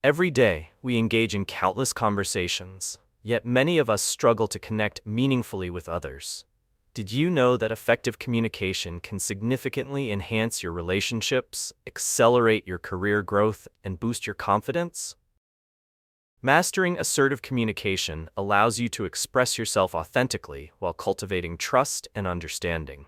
Every day, we engage in countless conversations, yet many of us struggle to connect meaningfully with others. Did you know that effective communication can significantly enhance your relationships, accelerate your career growth, and boost your confidence? Mastering assertive communication allows you to express yourself authentically while cultivating trust and understanding.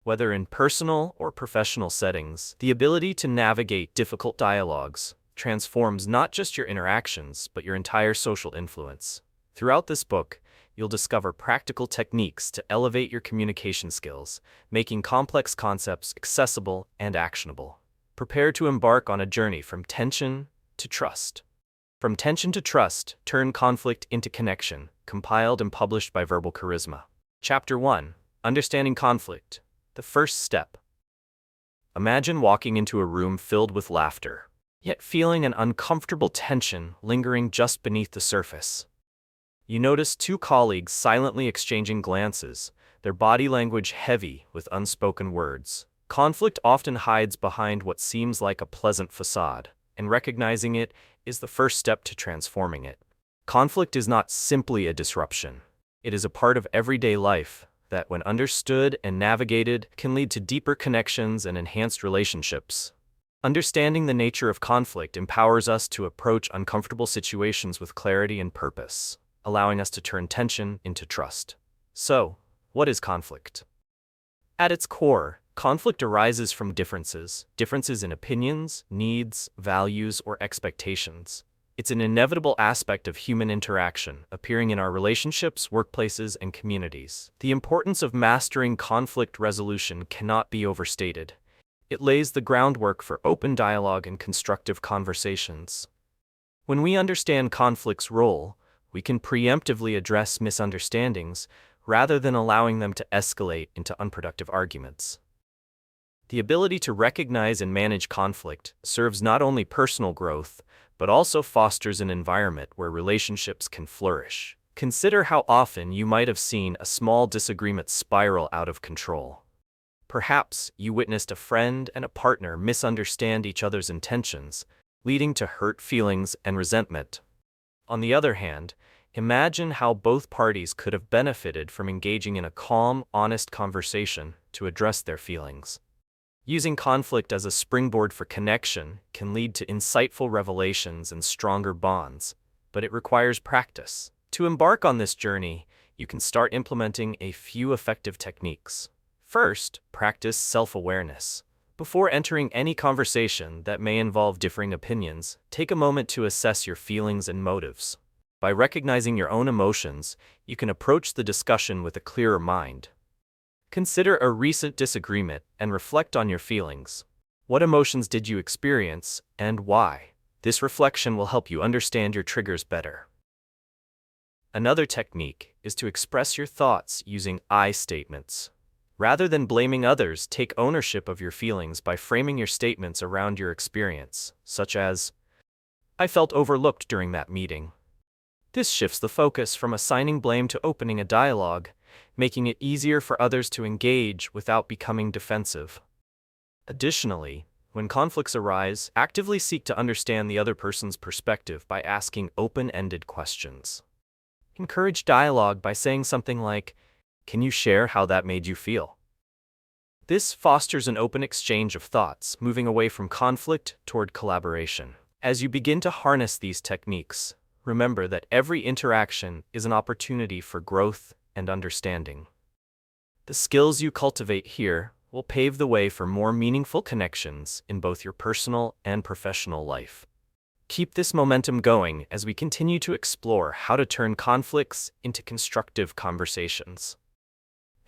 Whether in personal or professional settings, the ability to navigate difficult dialogues transforms not just your interactions, but your entire social influence. Throughout this book, you'll discover practical techniques to elevate your communication skills, making complex concepts accessible and actionable. Prepare to embark on a journey from tension to trust. From Tension to Trust, Turn Conflict into Connection, compiled and published by Verbal Charisma. Chapter 1. Understanding Conflict. The first step. Imagine walking into a room filled with laughter, yet feeling an uncomfortable tension lingering just beneath the surface. You notice two colleagues silently exchanging glances, their body language heavy with unspoken words. Conflict often hides behind what seems like a pleasant facade, and recognizing it is the first step to transforming it. Conflict is not simply a disruption. It is a part of everyday life that, when understood and navigated, can lead to deeper connections and enhanced relationships. Understanding the nature of conflict empowers us to approach uncomfortable situations with clarity and purpose, allowing us to turn tension into trust. So, what is conflict? At its core, conflict arises from differences in opinions, needs, values, or expectations. It's an inevitable aspect of human interaction, appearing in our relationships, workplaces, and communities. The importance of mastering conflict resolution cannot be overstated. It lays the groundwork for open dialogue and constructive conversations. When we understand conflict's role, we can preemptively address misunderstandings rather than allowing them to escalate into unproductive arguments. The ability to recognize and manage conflict serves not only personal growth, but also fosters an environment where relationships can flourish. Consider how often you might have seen a small disagreement spiral out of control. Perhaps you witnessed a friend and a partner misunderstand each other's intentions, leading to hurt feelings and resentment. On the other hand, imagine how both parties could have benefited from engaging in a calm, honest conversation to address their feelings. Using conflict as a springboard for connection can lead to insightful revelations and stronger bonds, but it requires practice. To embark on this journey, you can start implementing a few effective techniques. First, practice self-awareness. Before entering any conversation that may involve differing opinions, take a moment to assess your feelings and motives. By recognizing your own emotions, you can approach the discussion with a clearer mind. Consider a recent disagreement and reflect on your feelings. What emotions did you experience, and why? This reflection will help you understand your triggers better. Another technique is to express your thoughts using I statements. Rather than blaming others, take ownership of your feelings by framing your statements around your experience, such as, "I felt overlooked during that meeting." This shifts the focus from assigning blame to opening a dialogue, making it easier for others to engage without becoming defensive. Additionally, when conflicts arise, actively seek to understand the other person's perspective by asking open-ended questions. Encourage dialogue by saying something like, "Can you share how that made you feel?" This fosters an open exchange of thoughts, moving away from conflict toward collaboration. As you begin to harness these techniques, remember that every interaction is an opportunity for growth and understanding. The skills you cultivate here will pave the way for more meaningful connections in both your personal and professional life. Keep this momentum going as we continue to explore how to turn conflicts into constructive conversations.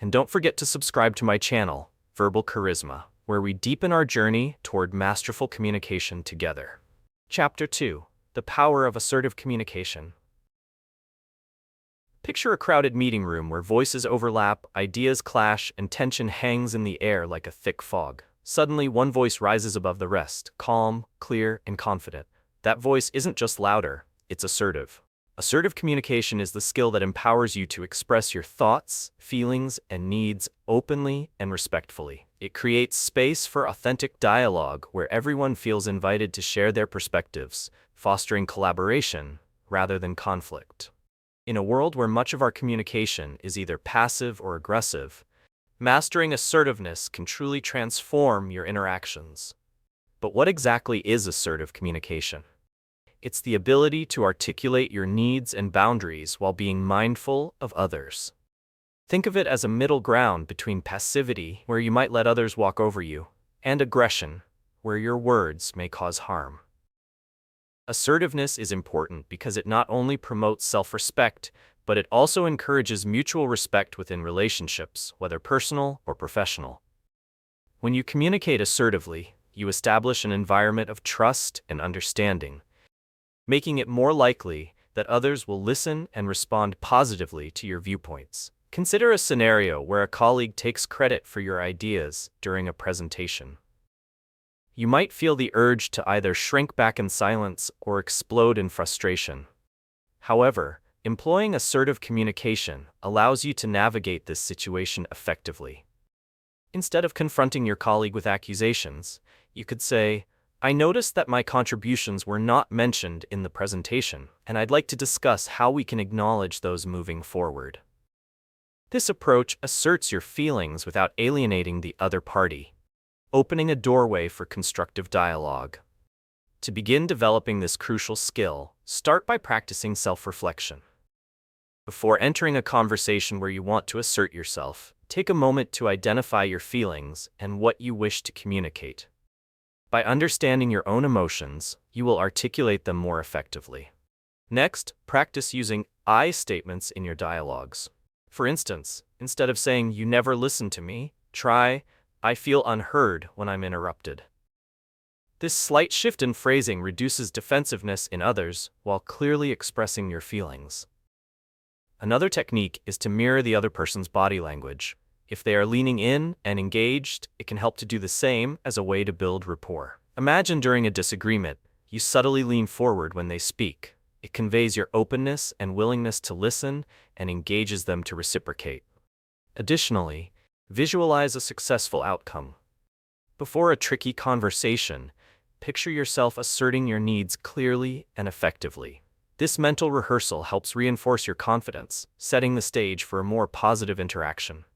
And don't forget to subscribe to my channel, Verbal Charisma, where we deepen our journey toward masterful communication together. Chapter 2. The Power of Assertive Communication. Picture a crowded meeting room where voices overlap, ideas clash, and tension hangs in the air like a thick fog. Suddenly, one voice rises above the rest, calm, clear, and confident. That voice isn't just louder, it's assertive. Assertive communication is the skill that empowers you to express your thoughts, feelings, and needs openly and respectfully. It creates space for authentic dialogue where everyone feels invited to share their perspectives, fostering collaboration rather than conflict. In a world where much of our communication is either passive or aggressive, mastering assertiveness can truly transform your interactions. But what exactly is assertive communication? It's the ability to articulate your needs and boundaries while being mindful of others. Think of it as a middle ground between passivity, where you might let others walk over you, and aggression, where your words may cause harm. Assertiveness is important because it not only promotes self-respect, but it also encourages mutual respect within relationships, whether personal or professional. When you communicate assertively, you establish an environment of trust and understanding, making it more likely that others will listen and respond positively to your viewpoints. Consider a scenario where a colleague takes credit for your ideas during a presentation. You might feel the urge to either shrink back in silence or explode in frustration. However, employing assertive communication allows you to navigate this situation effectively. Instead of confronting your colleague with accusations, you could say, "I noticed that my contributions were not mentioned in the presentation, and I'd like to discuss how we can acknowledge those moving forward." This approach asserts your feelings without alienating the other party, opening a doorway for constructive dialogue. To begin developing this crucial skill, start by practicing self-reflection. Before entering a conversation where you want to assert yourself, take a moment to identify your feelings and what you wish to communicate. By understanding your own emotions, you will articulate them more effectively. Next, practice using I statements in your dialogues. For instance, instead of saying, "You never listen to me," try, "I feel unheard when I'm interrupted." This slight shift in phrasing reduces defensiveness in others while clearly expressing your feelings. Another technique is to mirror the other person's body language. If they are leaning in and engaged, it can help to do the same as a way to build rapport. Imagine during a disagreement, you subtly lean forward when they speak. It conveys your openness and willingness to listen and engages them to reciprocate. Additionally, visualize a successful outcome. Before a tricky conversation, picture yourself asserting your needs clearly and effectively. This mental rehearsal helps reinforce your confidence, setting the stage for a more positive interaction.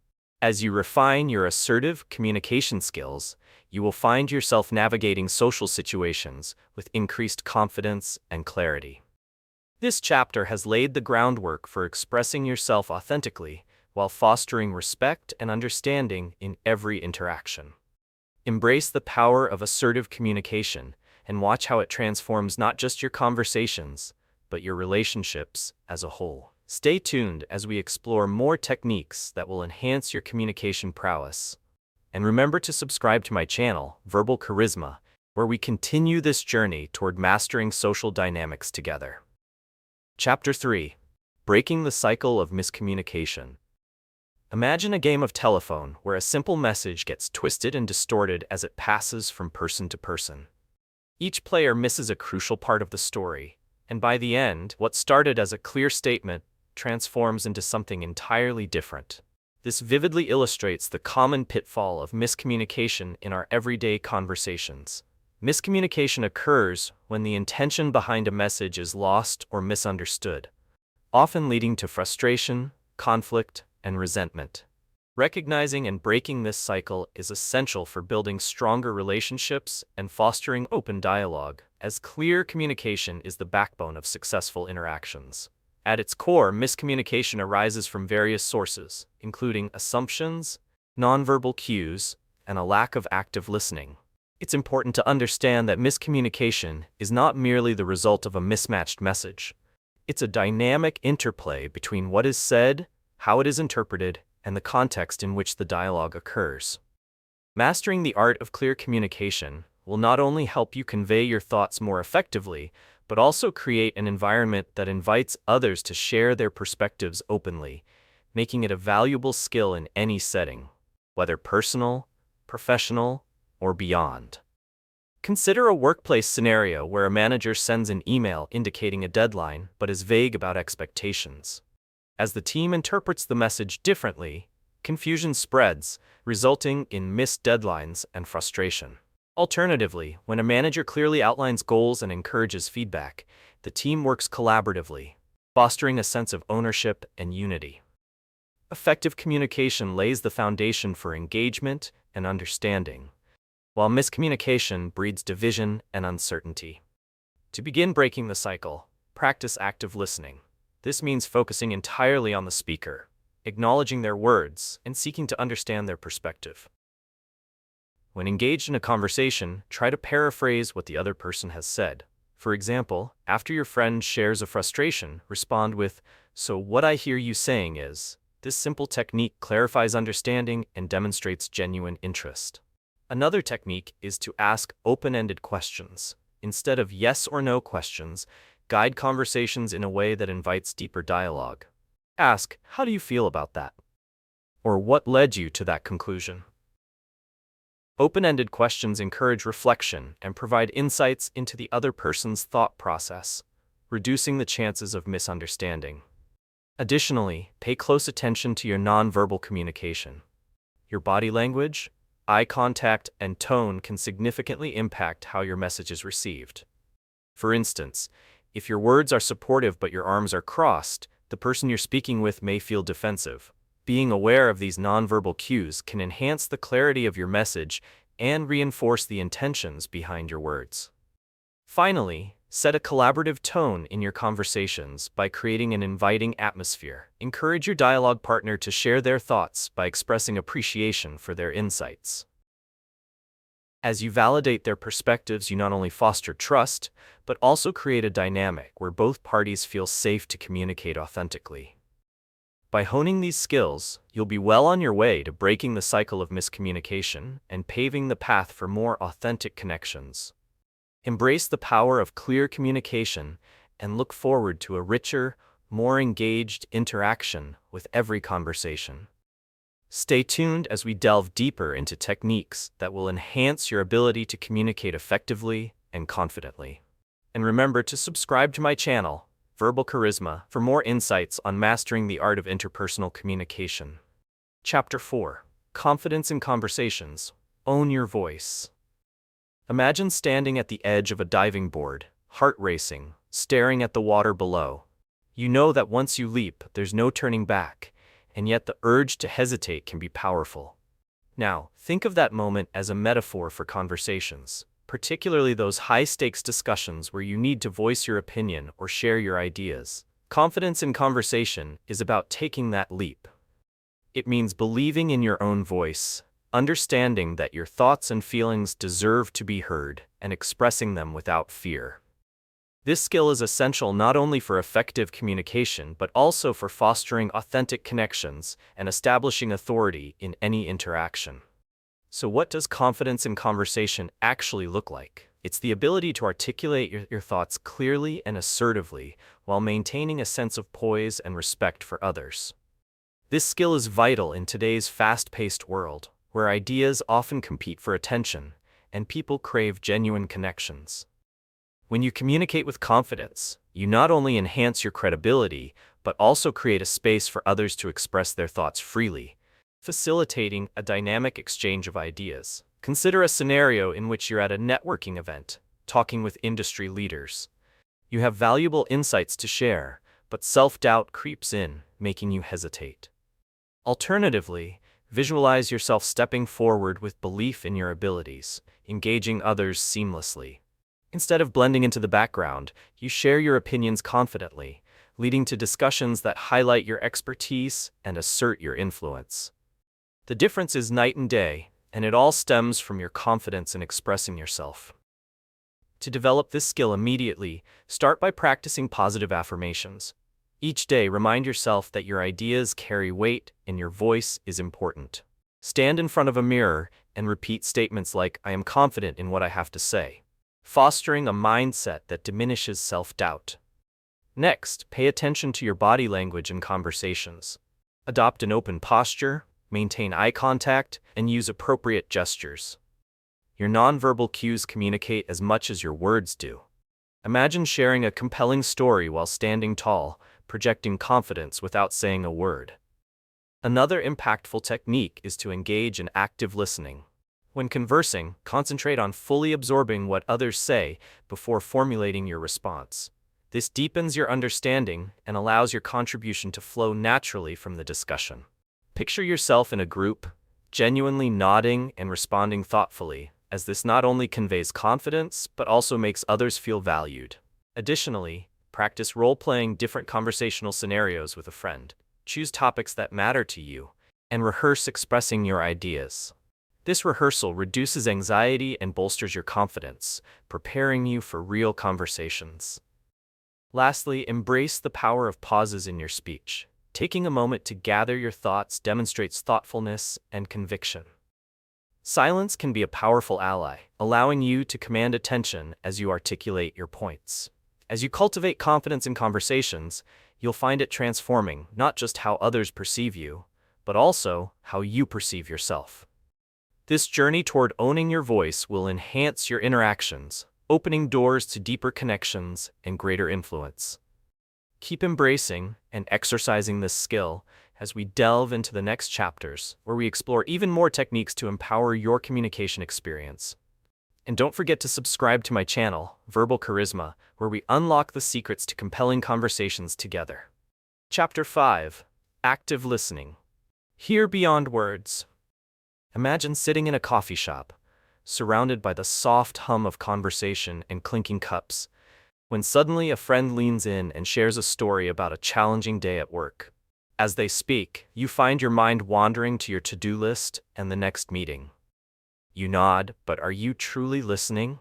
As you refine your assertive communication skills, you will find yourself navigating social situations with increased confidence and clarity. This chapter has laid the groundwork for expressing yourself authentically while fostering respect and understanding in every interaction. Embrace the power of assertive communication and watch how it transforms not just your conversations, but your relationships as a whole. Stay tuned as we explore more techniques that will enhance your communication prowess. And remember to subscribe to my channel, Verbal Charisma, where we continue this journey toward mastering social dynamics together. Chapter 3: Breaking the Cycle of Miscommunication. Imagine a game of telephone where a simple message gets twisted and distorted as it passes from person to person. Each player misses a crucial part of the story, and by the end, what started as a clear statement transforms into something entirely different. This vividly illustrates the common pitfall of miscommunication in our everyday conversations. Miscommunication occurs when the intention behind a message is lost or misunderstood, often leading to frustration, conflict, and resentment. Recognizing and breaking this cycle is essential for building stronger relationships and fostering open dialogue, as clear communication is the backbone of successful interactions. At its core, miscommunication arises from various sources, including assumptions, nonverbal cues, and a lack of active listening. It's important to understand that miscommunication is not merely the result of a mismatched message. It's a dynamic interplay between what is said, how it is interpreted, and the context in which the dialogue occurs. Mastering the art of clear communication will not only help you convey your thoughts more effectively, but also create an environment that invites others to share their perspectives openly, making it a valuable skill in any setting, whether personal, professional, or beyond. Consider a workplace scenario where a manager sends an email indicating a deadline but is vague about expectations. As the team interprets the message differently, confusion spreads, resulting in missed deadlines and frustration. Alternatively, when a manager clearly outlines goals and encourages feedback, the team works collaboratively, fostering a sense of ownership and unity. Effective communication lays the foundation for engagement and understanding, while miscommunication breeds division and uncertainty. To begin breaking the cycle, practice active listening. This means focusing entirely on the speaker, acknowledging their words, and seeking to understand their perspective. When engaged in a conversation, try to paraphrase what the other person has said. For example, after your friend shares a frustration, respond with, "So what I hear you saying is." This simple technique clarifies understanding and demonstrates genuine interest. Another technique is to ask open-ended questions. Instead of yes or no questions, guide conversations in a way that invites deeper dialogue. Ask, "How do you feel about that?" Or "What led you to that conclusion?" Open-ended questions encourage reflection and provide insights into the other person's thought process, reducing the chances of misunderstanding. Additionally, pay close attention to your nonverbal communication. Your body language, eye contact, and tone can significantly impact how your message is received. For instance, if your words are supportive but your arms are crossed, the person you're speaking with may feel defensive. Being aware of these nonverbal cues can enhance the clarity of your message and reinforce the intentions behind your words. Finally, set a collaborative tone in your conversations by creating an inviting atmosphere. Encourage your dialogue partner to share their thoughts by expressing appreciation for their insights. As you validate their perspectives, you not only foster trust, but also create a dynamic where both parties feel safe to communicate authentically. By honing these skills, you'll be well on your way to breaking the cycle of miscommunication and paving the path for more authentic connections. Embrace the power of clear communication and look forward to a richer, more engaged interaction with every conversation. Stay tuned as we delve deeper into techniques that will enhance your ability to communicate effectively and confidently. And remember to subscribe to my channel, Verbal Charisma, for more insights on mastering the art of interpersonal communication. Chapter 4: Confidence in Conversations. Own your voice. Imagine standing at the edge of a diving board, heart racing, staring at the water below. You know that once you leap, there's no turning back, and yet the urge to hesitate can be powerful. Now, think of that moment as a metaphor for conversations, particularly those high-stakes discussions where you need to voice your opinion or share your ideas. Confidence in conversation is about taking that leap. It means believing in your own voice, understanding that your thoughts and feelings deserve to be heard, and expressing them without fear. This skill is essential not only for effective communication but also for fostering authentic connections and establishing authority in any interaction. So what does confidence in conversation actually look like? It's the ability to articulate your thoughts clearly and assertively while maintaining a sense of poise and respect for others. This skill is vital in today's fast-paced world, where ideas often compete for attention and people crave genuine connections. When you communicate with confidence, you not only enhance your credibility but also create a space for others to express their thoughts freely, facilitating a dynamic exchange of ideas. Consider a scenario in which you're at a networking event, talking with industry leaders. You have valuable insights to share, but self-doubt creeps in, making you hesitate. Alternatively, visualize yourself stepping forward with belief in your abilities, engaging others seamlessly. Instead of blending into the background, you share your opinions confidently, leading to discussions that highlight your expertise and assert your influence. The difference is night and day, and it all stems from your confidence in expressing yourself. To develop this skill immediately, start by practicing positive affirmations. Each day, remind yourself that your ideas carry weight and your voice is important. Stand in front of a mirror and repeat statements like, "I am confident in what I have to say," fostering a mindset that diminishes self-doubt. Next, pay attention to your body language in conversations. Adopt an open posture, maintain eye contact, and use appropriate gestures. Your nonverbal cues communicate as much as your words do. Imagine sharing a compelling story while standing tall, projecting confidence without saying a word. Another impactful technique is to engage in active listening. When conversing, concentrate on fully absorbing what others say before formulating your response. This deepens your understanding and allows your contribution to flow naturally from the discussion. Picture yourself in a group, genuinely nodding and responding thoughtfully, as this not only conveys confidence but also makes others feel valued. Additionally, practice role-playing different conversational scenarios with a friend. Choose topics that matter to you, and rehearse expressing your ideas. This rehearsal reduces anxiety and bolsters your confidence, preparing you for real conversations. Lastly, embrace the power of pauses in your speech. Taking a moment to gather your thoughts demonstrates thoughtfulness and conviction. Silence can be a powerful ally, allowing you to command attention as you articulate your points. As you cultivate confidence in conversations, you'll find it transforming not just how others perceive you, but also how you perceive yourself. This journey toward owning your voice will enhance your interactions, opening doors to deeper connections and greater influence. Keep embracing and exercising this skill as we delve into the next chapters, where we explore even more techniques to empower your communication experience. And don't forget to subscribe to my channel, Verbal Charisma, where we unlock the secrets to compelling conversations together. Chapter 5. Active Listening. Hear beyond words. Imagine sitting in a coffee shop, surrounded by the soft hum of conversation and clinking cups, when suddenly a friend leans in and shares a story about a challenging day at work. As they speak, you find your mind wandering to your to-do list and the next meeting. You nod, but are you truly listening?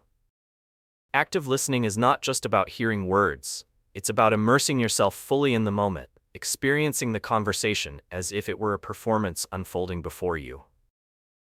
Active listening is not just about hearing words, it's about immersing yourself fully in the moment, experiencing the conversation as if it were a performance unfolding before you.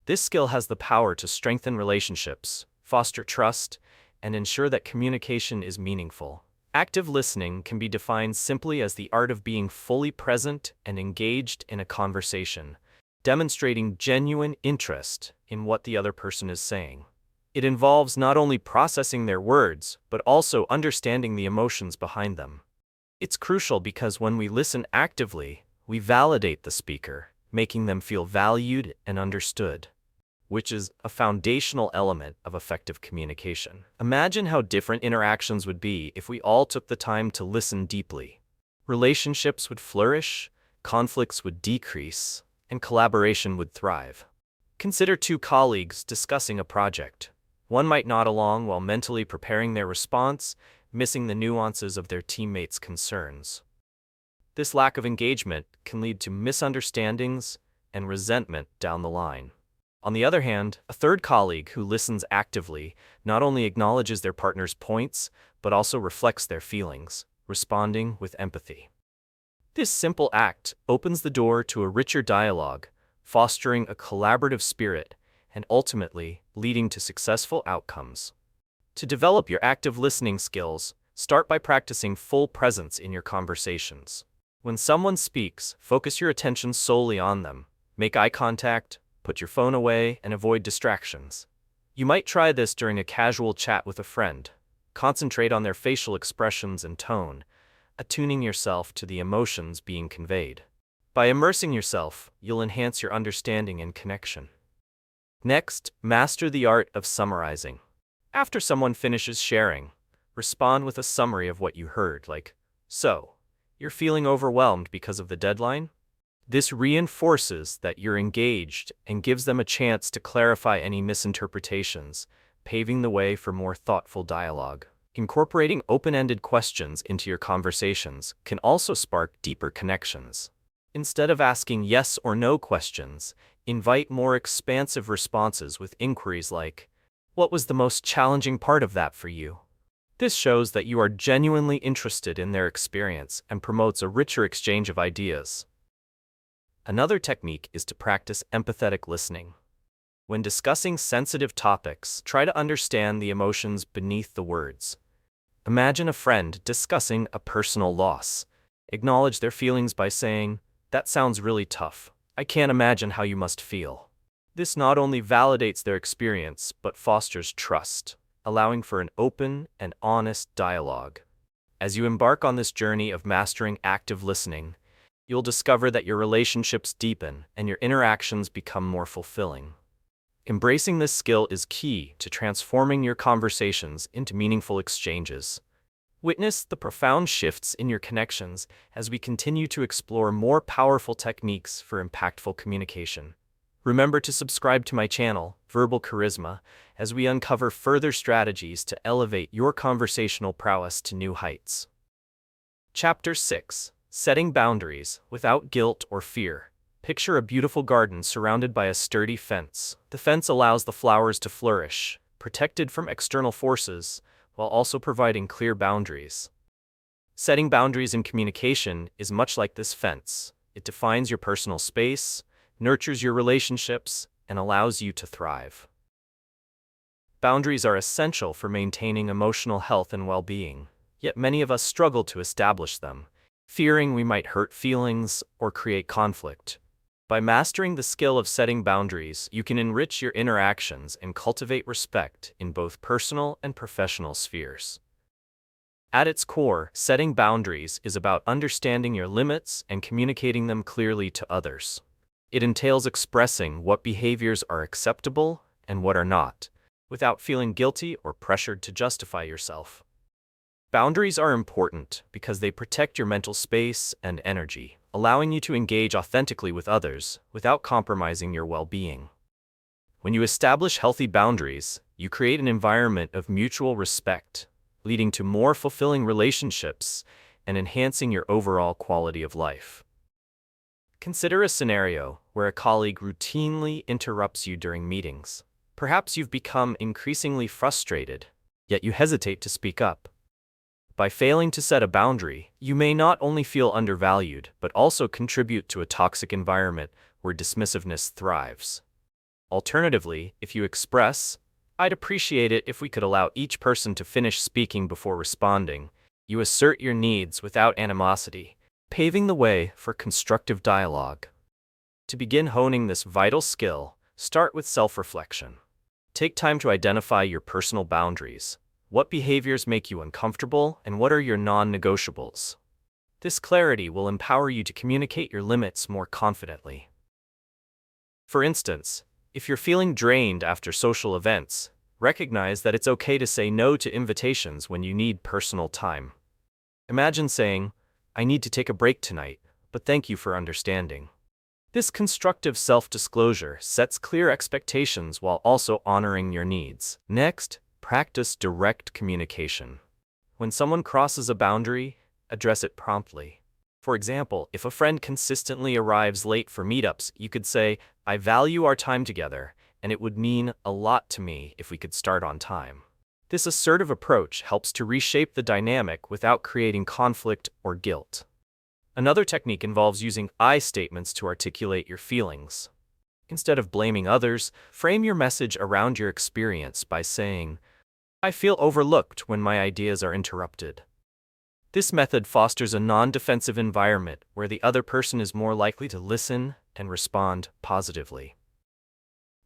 This skill has the power to strengthen relationships, foster trust, and ensure that communication is meaningful. Active listening can be defined simply as the art of being fully present and engaged in a conversation, demonstrating genuine interest in what the other person is saying. It involves not only processing their words, but also understanding the emotions behind them. It's crucial because when we listen actively, we validate the speaker, making them feel valued and understood, which is a foundational element of effective communication. Imagine how different interactions would be if we all took the time to listen deeply. Relationships would flourish, conflicts would decrease, and collaboration would thrive. Consider two colleagues discussing a project. One might nod along while mentally preparing their response, missing the nuances of their teammates' concerns. This lack of engagement can lead to misunderstandings and resentment down the line. On the other hand, a third colleague who listens actively not only acknowledges their partner's points, but also reflects their feelings, responding with empathy. This simple act opens the door to a richer dialogue, fostering a collaborative spirit and ultimately leading to successful outcomes. To develop your active listening skills, start by practicing full presence in your conversations. When someone speaks, focus your attention solely on them. Make eye contact, put your phone away, and avoid distractions. You might try this during a casual chat with a friend. Concentrate on their facial expressions and tone, attuning yourself to the emotions being conveyed. By immersing yourself, you'll enhance your understanding and connection. Next, master the art of summarizing. After someone finishes sharing, respond with a summary of what you heard, like, "So, you're feeling overwhelmed because of the deadline?" This reinforces that you're engaged and gives them a chance to clarify any misinterpretations, paving the way for more thoughtful dialogue. Incorporating open-ended questions into your conversations can also spark deeper connections. Instead of asking yes or no questions, invite more expansive responses with inquiries like, "What was the most challenging part of that for you?" This shows that you are genuinely interested in their experience and promotes a richer exchange of ideas. Another technique is to practice empathetic listening. When discussing sensitive topics, try to understand the emotions beneath the words. Imagine a friend discussing a personal loss. Acknowledge their feelings by saying, "That sounds really tough. I can't imagine how you must feel." This not only validates their experience, but fosters trust, allowing for an open and honest dialogue. As you embark on this journey of mastering active listening, you'll discover that your relationships deepen and your interactions become more fulfilling. Embracing this skill is key to transforming your conversations into meaningful exchanges. Witness the profound shifts in your connections as we continue to explore more powerful techniques for impactful communication. Remember to subscribe to my channel, Verbal Charisma, as we uncover further strategies to elevate your conversational prowess to new heights. Chapter 6: Setting Boundaries Without Guilt or Fear. Picture a beautiful garden surrounded by a sturdy fence. The fence allows the flowers to flourish, protected from external forces, while also providing clear boundaries. Setting boundaries in communication is much like this fence. It defines your personal space, nurtures your relationships, and allows you to thrive. Boundaries are essential for maintaining emotional health and well-being, yet many of us struggle to establish them, fearing we might hurt feelings or create conflict. By mastering the skill of setting boundaries, you can enrich your interactions and cultivate respect in both personal and professional spheres. At its core, setting boundaries is about understanding your limits and communicating them clearly to others. It entails expressing what behaviors are acceptable and what are not, without feeling guilty or pressured to justify yourself. Boundaries are important because they protect your mental space and energy, allowing you to engage authentically with others without compromising your well-being. When you establish healthy boundaries, you create an environment of mutual respect, leading to more fulfilling relationships and enhancing your overall quality of life. Consider a scenario where a colleague routinely interrupts you during meetings. Perhaps you've become increasingly frustrated, yet you hesitate to speak up. By failing to set a boundary, you may not only feel undervalued, but also contribute to a toxic environment where dismissiveness thrives. Alternatively, if you express, "I'd appreciate it if we could allow each person to finish speaking before responding," you assert your needs without animosity, paving the way for constructive dialogue. To begin honing this vital skill, start with self-reflection. Take time to identify your personal boundaries. What behaviors make you uncomfortable, and what are your non-negotiables? This clarity will empower you to communicate your limits more confidently. For instance, if you're feeling drained after social events, recognize that it's okay to say no to invitations when you need personal time. Imagine saying, "I need to take a break tonight, but thank you for understanding." This constructive self-disclosure sets clear expectations while also honoring your needs. Next, practice direct communication. When someone crosses a boundary, address it promptly. For example, if a friend consistently arrives late for meetups, you could say, "I value our time together, and it would mean a lot to me if we could start on time." This assertive approach helps to reshape the dynamic without creating conflict or guilt. Another technique involves using I statements to articulate your feelings. Instead of blaming others, frame your message around your experience by saying, "I feel overlooked when my ideas are interrupted." This method fosters a non-defensive environment where the other person is more likely to listen and respond positively.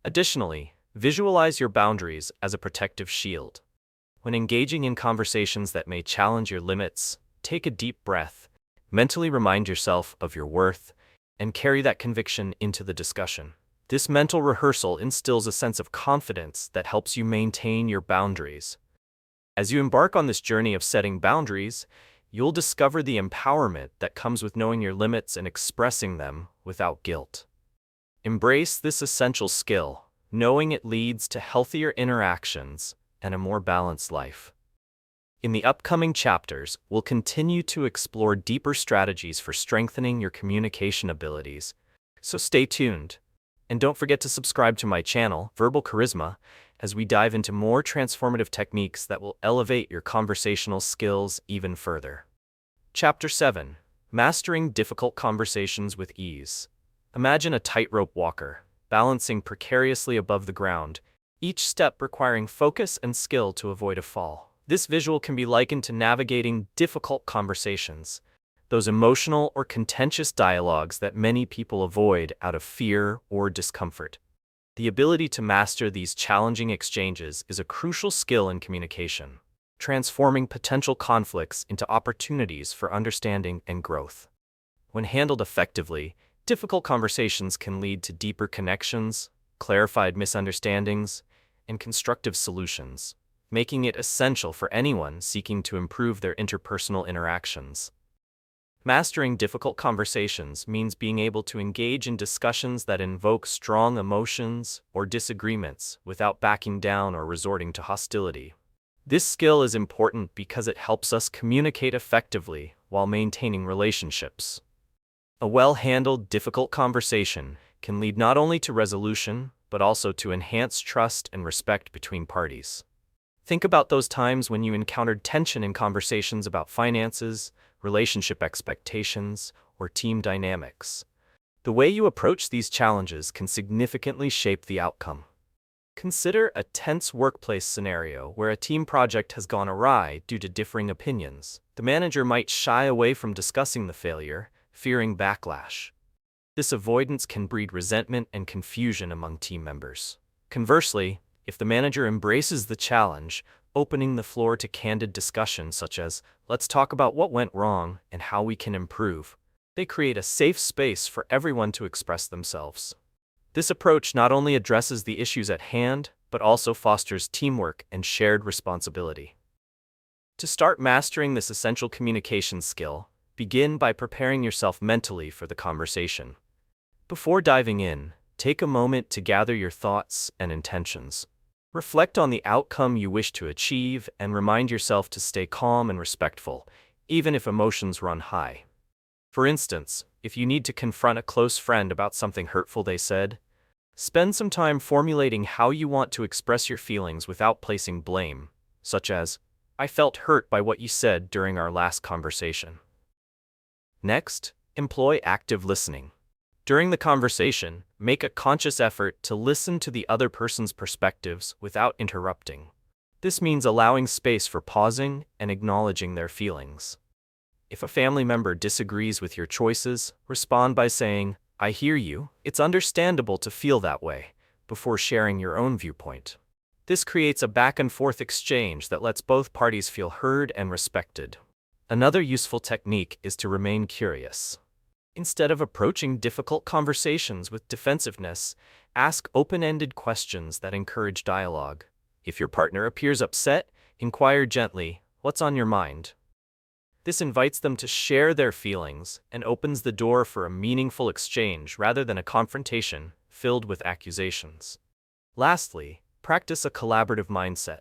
Additionally, visualize your boundaries as a protective shield. When engaging in conversations that may challenge your limits, take a deep breath, mentally remind yourself of your worth, and carry that conviction into the discussion. This mental rehearsal instills a sense of confidence that helps you maintain your boundaries. As you embark on this journey of setting boundaries, you'll discover the empowerment that comes with knowing your limits and expressing them without guilt. Embrace this essential skill, knowing it leads to healthier interactions and a more balanced life. In the upcoming chapters, we'll continue to explore deeper strategies for strengthening your communication abilities, so stay tuned. And don't forget to subscribe to my channel, Verbal Charisma, as we dive into more transformative techniques that will elevate your conversational skills even further. Chapter 7: Mastering Difficult Conversations with Ease. Imagine a tightrope walker, balancing precariously above the ground, each step requiring focus and skill to avoid a fall. This visual can be likened to navigating difficult conversations, those emotional or contentious dialogues that many people avoid out of fear or discomfort. The ability to master these challenging exchanges is a crucial skill in communication, transforming potential conflicts into opportunities for understanding and growth. When handled effectively, difficult conversations can lead to deeper connections, clarified misunderstandings, and constructive solutions, making it essential for anyone seeking to improve their interpersonal interactions. Mastering difficult conversations means being able to engage in discussions that invoke strong emotions or disagreements without backing down or resorting to hostility. This skill is important because it helps us communicate effectively while maintaining relationships. A well-handled, difficult conversation can lead not only to resolution, but also to enhanced trust and respect between parties. Think about those times when you encountered tension in conversations about finances, relationship expectations, or team dynamics. The way you approach these challenges can significantly shape the outcome. Consider a tense workplace scenario where a team project has gone awry due to differing opinions. The manager might shy away from discussing the failure, fearing backlash. This avoidance can breed resentment and confusion among team members. Conversely, if the manager embraces the challenge, opening the floor to candid discussion such as, "Let's talk about what went wrong and how we can improve," they create a safe space for everyone to express themselves. This approach not only addresses the issues at hand, but also fosters teamwork and shared responsibility. To start mastering this essential communication skill, begin by preparing yourself mentally for the conversation. Before diving in, take a moment to gather your thoughts and intentions. Reflect on the outcome you wish to achieve and remind yourself to stay calm and respectful, even if emotions run high. For instance, if you need to confront a close friend about something hurtful they said, spend some time formulating how you want to express your feelings without placing blame, such as, "I felt hurt by what you said during our last conversation." Next, employ active listening. During the conversation, make a conscious effort to listen to the other person's perspectives without interrupting. This means allowing space for pausing and acknowledging their feelings. If a family member disagrees with your choices, respond by saying, "I hear you, it's understandable to feel that way," before sharing your own viewpoint. This creates a back-and-forth exchange that lets both parties feel heard and respected. Another useful technique is to remain curious. Instead of approaching difficult conversations with defensiveness, ask open-ended questions that encourage dialogue. If your partner appears upset, inquire gently, "What's on your mind?" This invites them to share their feelings and opens the door for a meaningful exchange rather than a confrontation filled with accusations. Lastly, practice a collaborative mindset.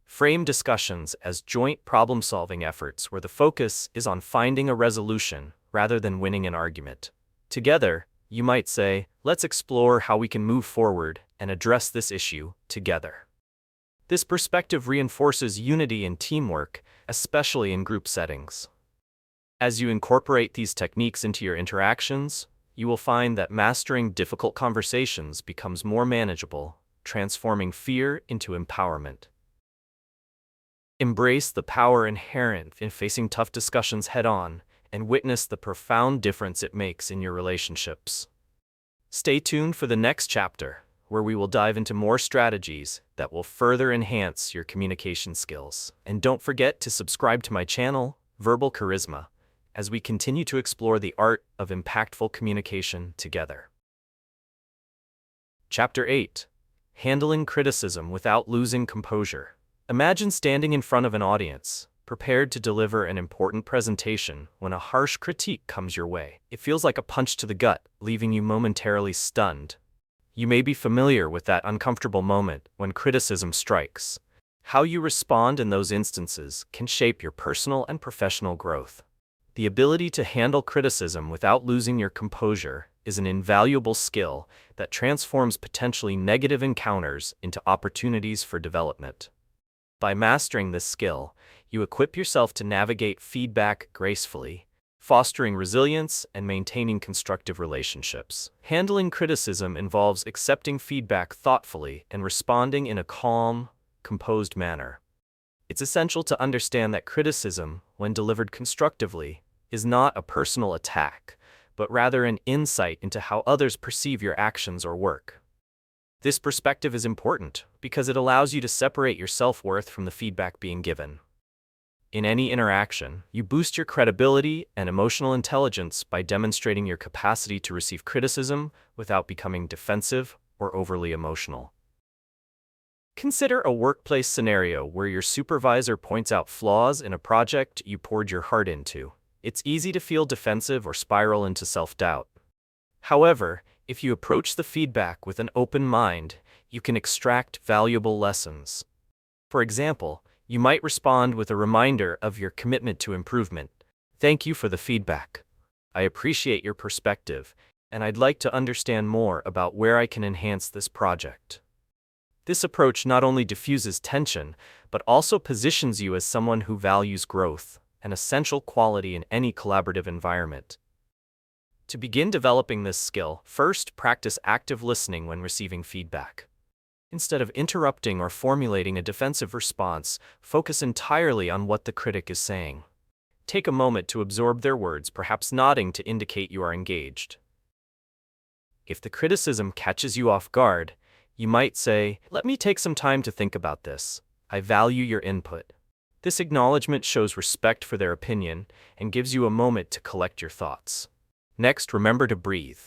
Frame discussions as joint problem-solving efforts where the focus is on finding a resolution rather than winning an argument. Together, you might say, "Let's explore how we can move forward and address this issue together." This perspective reinforces unity and teamwork, especially in group settings. As you incorporate these techniques into your interactions, you will find that mastering difficult conversations becomes more manageable, transforming fear into empowerment. Embrace the power inherent in facing tough discussions head-on, and witness the profound difference it makes in your relationships. Stay tuned for the next chapter, where we will dive into more strategies that will further enhance your communication skills. And don't forget to subscribe to my channel, Verbal Charisma, as we continue to explore the art of impactful communication together. Chapter 8. Handling criticism without losing composure. Imagine standing in front of an audience, prepared to deliver an important presentation when a harsh critique comes your way. It feels like a punch to the gut, leaving you momentarily stunned. You may be familiar with that uncomfortable moment when criticism strikes. How you respond in those instances can shape your personal and professional growth. The ability to handle criticism without losing your composure is an invaluable skill that transforms potentially negative encounters into opportunities for development. By mastering this skill, you equip yourself to navigate feedback gracefully, fostering resilience and maintaining constructive relationships. Handling criticism involves accepting feedback thoughtfully and responding in a calm, composed manner. It's essential to understand that criticism, when delivered constructively, is not a personal attack, but rather an insight into how others perceive your actions or work. This perspective is important because it allows you to separate your self-worth from the feedback being given. In any interaction, you boost your credibility and emotional intelligence by demonstrating your capacity to receive criticism without becoming defensive or overly emotional. Consider a workplace scenario where your supervisor points out flaws in a project you poured your heart into. It's easy to feel defensive or spiral into self-doubt. However, if you approach the feedback with an open mind, you can extract valuable lessons. For example, you might respond with a reminder of your commitment to improvement. Thank you for the feedback. I appreciate your perspective, and I'd like to understand more about where I can enhance this project. This approach not only diffuses tension, but also positions you as someone who values growth, an essential quality in any collaborative environment. To begin developing this skill, first practice active listening when receiving feedback. Instead of interrupting or formulating a defensive response, focus entirely on what the critic is saying. Take a moment to absorb their words, perhaps nodding to indicate you are engaged. If the criticism catches you off guard, you might say, "Let me take some time to think about this. I value your input." This acknowledgement shows respect for their opinion and gives you a moment to collect your thoughts. Next, remember to breathe.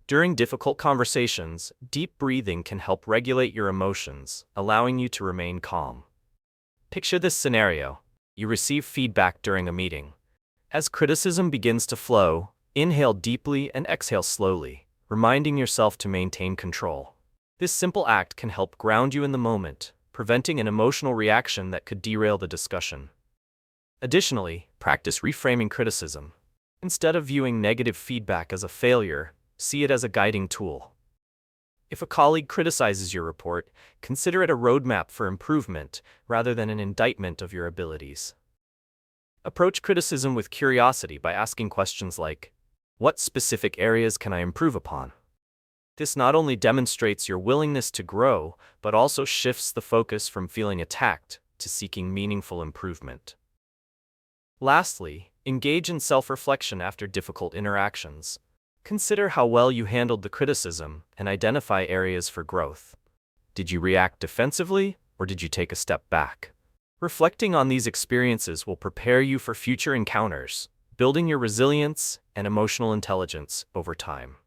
During difficult conversations, deep breathing can help regulate your emotions, allowing you to remain calm. Picture this scenario. You receive feedback during a meeting. As criticism begins to flow, inhale deeply and exhale slowly, reminding yourself to maintain control. This simple act can help ground you in the moment, preventing an emotional reaction that could derail the discussion. Additionally, practice reframing criticism. Instead of viewing negative feedback as a failure, see it as a guiding tool. If a colleague criticizes your report, consider it a roadmap for improvement rather than an indictment of your abilities. Approach criticism with curiosity by asking questions like, "What specific areas can I improve upon?" This not only demonstrates your willingness to grow, but also shifts the focus from feeling attacked to seeking meaningful improvement. Lastly, engage in self-reflection after difficult interactions. Consider how well you handled the criticism and identify areas for growth. Did you react defensively, or did you take a step back? Reflecting on these experiences will prepare you for future encounters, building your resilience and emotional intelligence over time.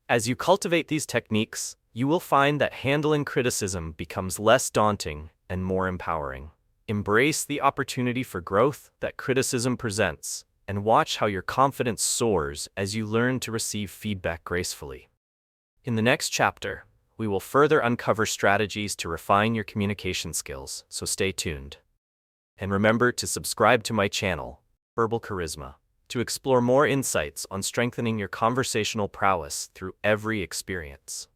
As you cultivate these techniques, you will find that handling criticism becomes less daunting and more empowering. Embrace the opportunity for growth that criticism presents, and watch how your confidence soars as you learn to receive feedback gracefully. In the next chapter, we will further uncover strategies to refine your communication skills, so stay tuned. And remember to subscribe to my channel, Verbal Charisma, to explore more insights on strengthening your conversational prowess through every experience.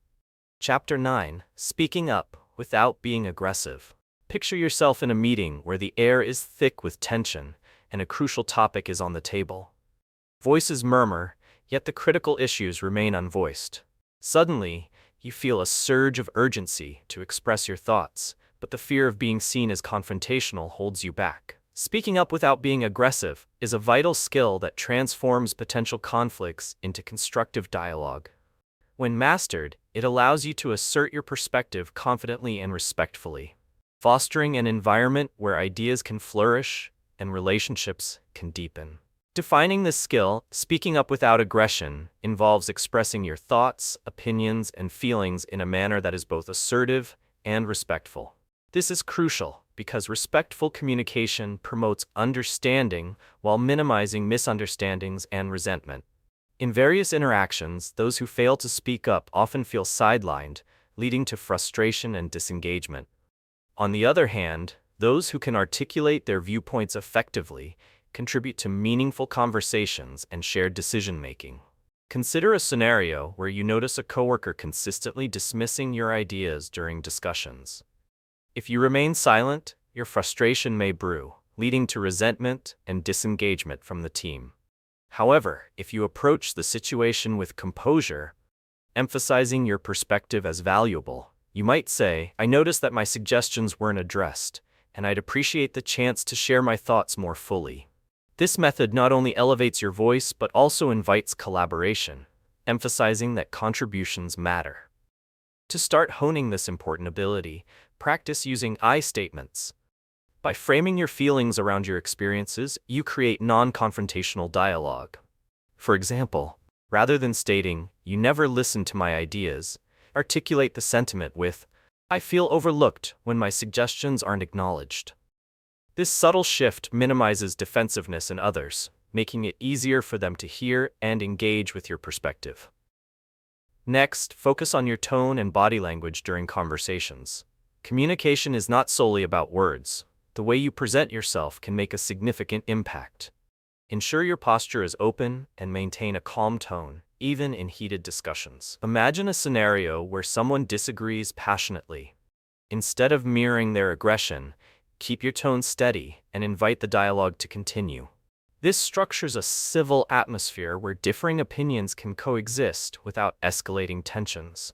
Chapter 9: Speaking Up Without Being Aggressive. Picture yourself in a meeting where the air is thick with tension and a crucial topic is on the table. Voices murmur, yet the critical issues remain unvoiced. Suddenly, you feel a surge of urgency to express your thoughts, but the fear of being seen as confrontational holds you back. Speaking up without being aggressive is a vital skill that transforms potential conflicts into constructive dialogue. When mastered, it allows you to assert your perspective confidently and respectfully, fostering an environment where ideas can flourish and relationships can deepen. Defining this skill, speaking up without aggression, involves expressing your thoughts, opinions, and feelings in a manner that is both assertive and respectful. This is crucial because respectful communication promotes understanding while minimizing misunderstandings and resentment. In various interactions, those who fail to speak up often feel sidelined, leading to frustration and disengagement. On the other hand, those who can articulate their viewpoints effectively contribute to meaningful conversations and shared decision-making. Consider a scenario where you notice a coworker consistently dismissing your ideas during discussions. If you remain silent, your frustration may brew, leading to resentment and disengagement from the team. However, if you approach the situation with composure, emphasizing your perspective as valuable, you might say, "I noticed that my suggestions weren't addressed, and I'd appreciate the chance to share my thoughts more fully." This method not only elevates your voice but also invites collaboration, emphasizing that contributions matter. To start honing this important ability, practice using I statements. By framing your feelings around your experiences, you create non-confrontational dialogue. For example, rather than stating, "You never listened to my ideas," articulate the sentiment with, "I feel overlooked," when my suggestions aren't acknowledged. This subtle shift minimizes defensiveness in others, making it easier for them to hear and engage with your perspective. Next, focus on your tone and body language during conversations. Communication is not solely about words. The way you present yourself can make a significant impact. Ensure your posture is open and maintain a calm tone, even in heated discussions. Imagine a scenario where someone disagrees passionately. Instead of mirroring their aggression, keep your tone steady and invite the dialogue to continue. This structures a civil atmosphere where differing opinions can coexist without escalating tensions.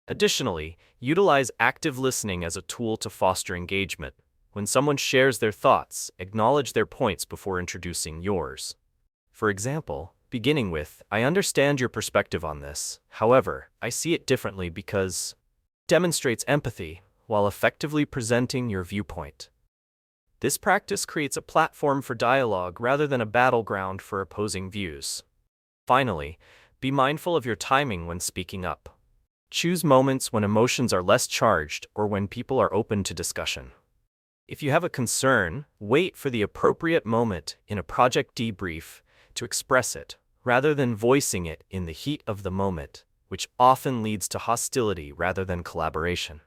Additionally, utilize active listening as a tool to foster engagement. When someone shares their thoughts, acknowledge their points before introducing yours. For example, beginning with, "I understand your perspective on this. However, I see it differently because," demonstrates empathy while effectively presenting your viewpoint. This practice creates a platform for dialogue rather than a battleground for opposing views. Finally, be mindful of your timing when speaking up. Choose moments when emotions are less charged or when people are open to discussion. If you have a concern, wait for the appropriate moment in a project debrief to express it, rather than voicing it in the heat of the moment, which often leads to hostility rather than collaboration.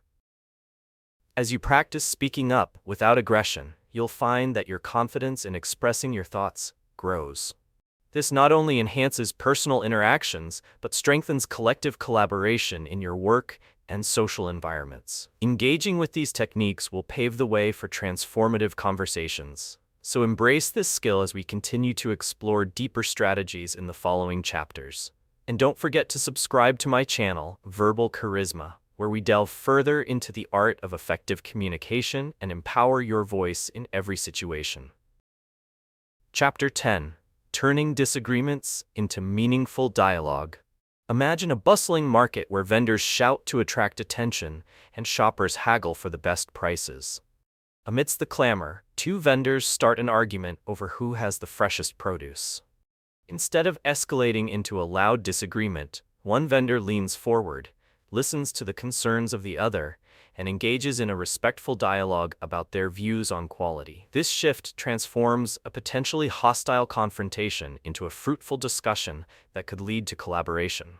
As you practice speaking up without aggression, you'll find that your confidence in expressing your thoughts grows. This not only enhances personal interactions, but strengthens collective collaboration in your work and social environments. Engaging with these techniques will pave the way for transformative conversations. So embrace this skill as we continue to explore deeper strategies in the following chapters. And don't forget to subscribe to my channel, Verbal Charisma, where we delve further into the art of effective communication and empower your voice in every situation. Chapter 10: Turning Disagreements into Meaningful Dialogue. Imagine a bustling market where vendors shout to attract attention and shoppers haggle for the best prices. Amidst the clamor, two vendors start an argument over who has the freshest produce. Instead of escalating into a loud disagreement, one vendor leans forward, listens to the concerns of the other, and engages in a respectful dialogue about their views on quality. This shift transforms a potentially hostile confrontation into a fruitful discussion that could lead to collaboration.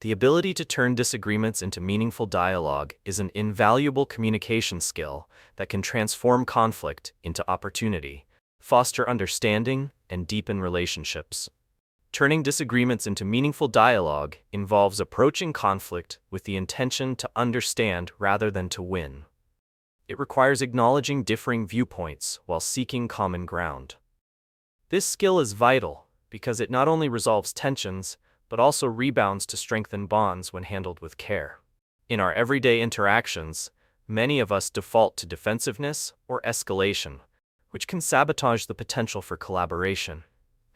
The ability to turn disagreements into meaningful dialogue is an invaluable communication skill that can transform conflict into opportunity, foster understanding, and deepen relationships. Turning disagreements into meaningful dialogue involves approaching conflict with the intention to understand rather than to win. It requires acknowledging differing viewpoints while seeking common ground. This skill is vital because it not only resolves tensions, but also rebounds to strengthen bonds when handled with care. In our everyday interactions, many of us default to defensiveness or escalation, which can sabotage the potential for collaboration.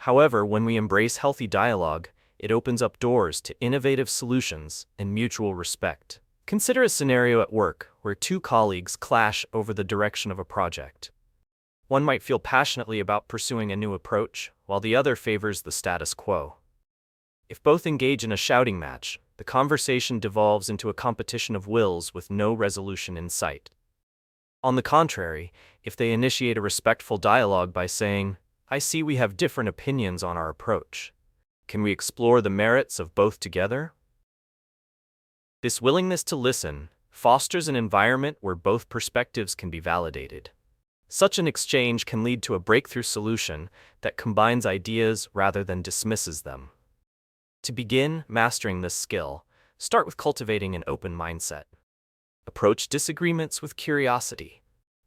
However, when we embrace healthy dialogue, it opens up doors to innovative solutions and mutual respect. Consider a scenario at work where two colleagues clash over the direction of a project. One might feel passionately about pursuing a new approach, while the other favors the status quo. If both engage in a shouting match, the conversation devolves into a competition of wills with no resolution in sight. On the contrary, if they initiate a respectful dialogue by saying, "I see we have different opinions on our approach. Can we explore the merits of both together?" This willingness to listen fosters an environment where both perspectives can be validated. Such an exchange can lead to a breakthrough solution that combines ideas rather than dismisses them. To begin mastering this skill, start with cultivating an open mindset. Approach disagreements with curiosity.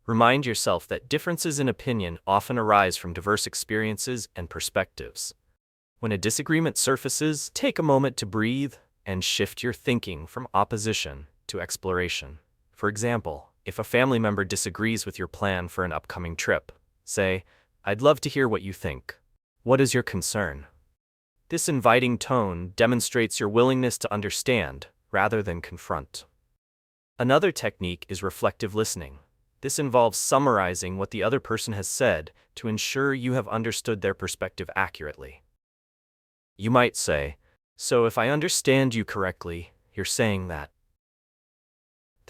Remind yourself that differences in opinion often arise from diverse experiences and perspectives. When a disagreement surfaces, take a moment to breathe and shift your thinking from opposition to exploration. For example, if a family member disagrees with your plan for an upcoming trip, say, "I'd love to hear what you think. What is your concern?" This inviting tone demonstrates your willingness to understand rather than confront. Another technique is reflective listening. This involves summarizing what the other person has said to ensure you have understood their perspective accurately. You might say, "So if I understand you correctly, you're saying that,"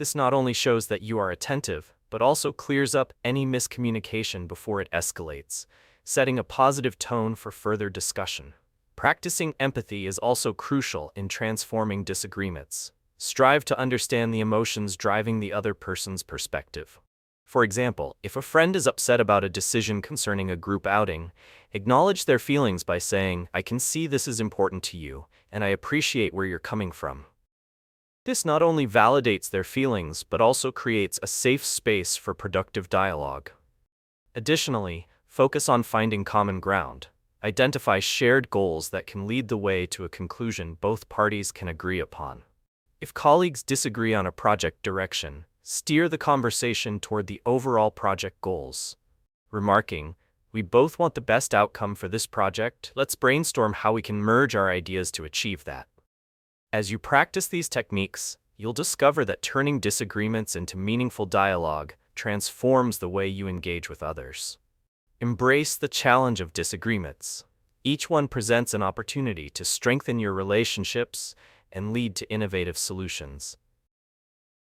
This not only shows that you are attentive, but also clears up any miscommunication before it escalates, setting a positive tone for further discussion. Practicing empathy is also crucial in transforming disagreements. Strive to understand the emotions driving the other person's perspective. For example, if a friend is upset about a decision concerning a group outing, acknowledge their feelings by saying, "I can see this is important to you, and I appreciate where you're coming from." This not only validates their feelings but also creates a safe space for productive dialogue. Additionally, focus on finding common ground. Identify shared goals that can lead the way to a conclusion both parties can agree upon. If colleagues disagree on a project direction, steer the conversation toward the overall project goals. Remarking, "We both want the best outcome for this project. Let's brainstorm how we can merge our ideas to achieve that." As you practice these techniques, you'll discover that turning disagreements into meaningful dialogue transforms the way you engage with others. Embrace the challenge of disagreements. Each one presents an opportunity to strengthen your relationships and lead to innovative solutions.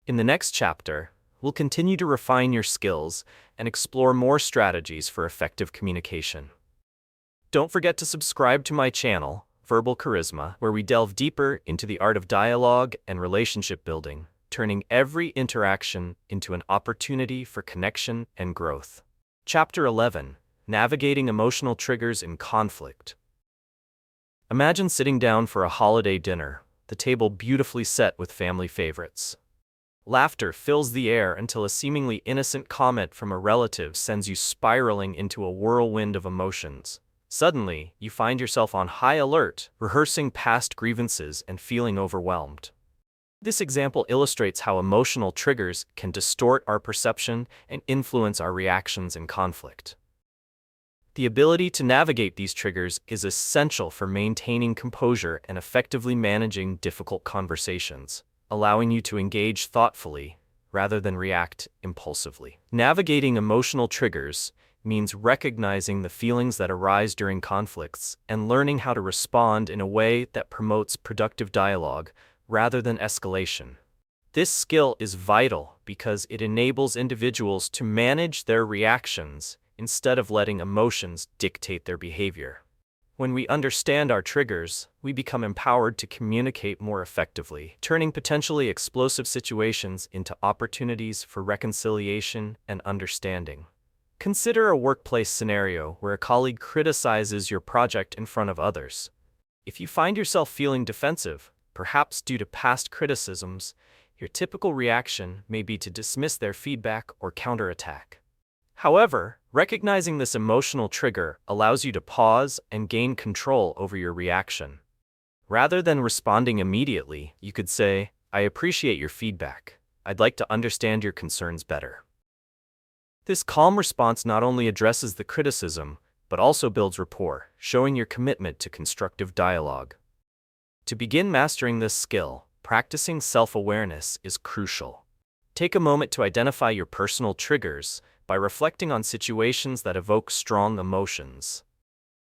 In the next chapter, we'll continue to refine your skills and explore more strategies for effective communication. Don't forget to subscribe to my channel, Verbal Charisma, where we delve deeper into the art of dialogue and relationship building, turning every interaction into an opportunity for connection and growth. Chapter 11: Navigating Emotional Triggers in Conflict. Imagine sitting down for a holiday dinner, the table beautifully set with family favorites. Laughter fills the air until a seemingly innocent comment from a relative sends you spiraling into a whirlwind of emotions. Suddenly, you find yourself on high alert, rehearsing past grievances and feeling overwhelmed. This example illustrates how emotional triggers can distort our perception and influence our reactions in conflict. The ability to navigate these triggers is essential for maintaining composure and effectively managing difficult conversations, allowing you to engage thoughtfully rather than react impulsively. Navigating emotional triggers means recognizing the feelings that arise during conflicts and learning how to respond in a way that promotes productive dialogue rather than escalation. This skill is vital because it enables individuals to manage their reactions instead of letting emotions dictate their behavior. When we understand our triggers, we become empowered to communicate more effectively, turning potentially explosive situations into opportunities for reconciliation and understanding. Consider a workplace scenario where a colleague criticizes your project in front of others. If you find yourself feeling defensive, perhaps due to past criticisms, your typical reaction may be to dismiss their feedback or counterattack. However, recognizing this emotional trigger allows you to pause and gain control over your reaction. Rather than responding immediately, you could say, "I appreciate your feedback. I'd like to understand your concerns better." This calm response not only addresses the criticism, but also builds rapport, showing your commitment to constructive dialogue. To begin mastering this skill, practicing self-awareness is crucial. Take a moment to identify your personal triggers by reflecting on situations that evoke strong emotions.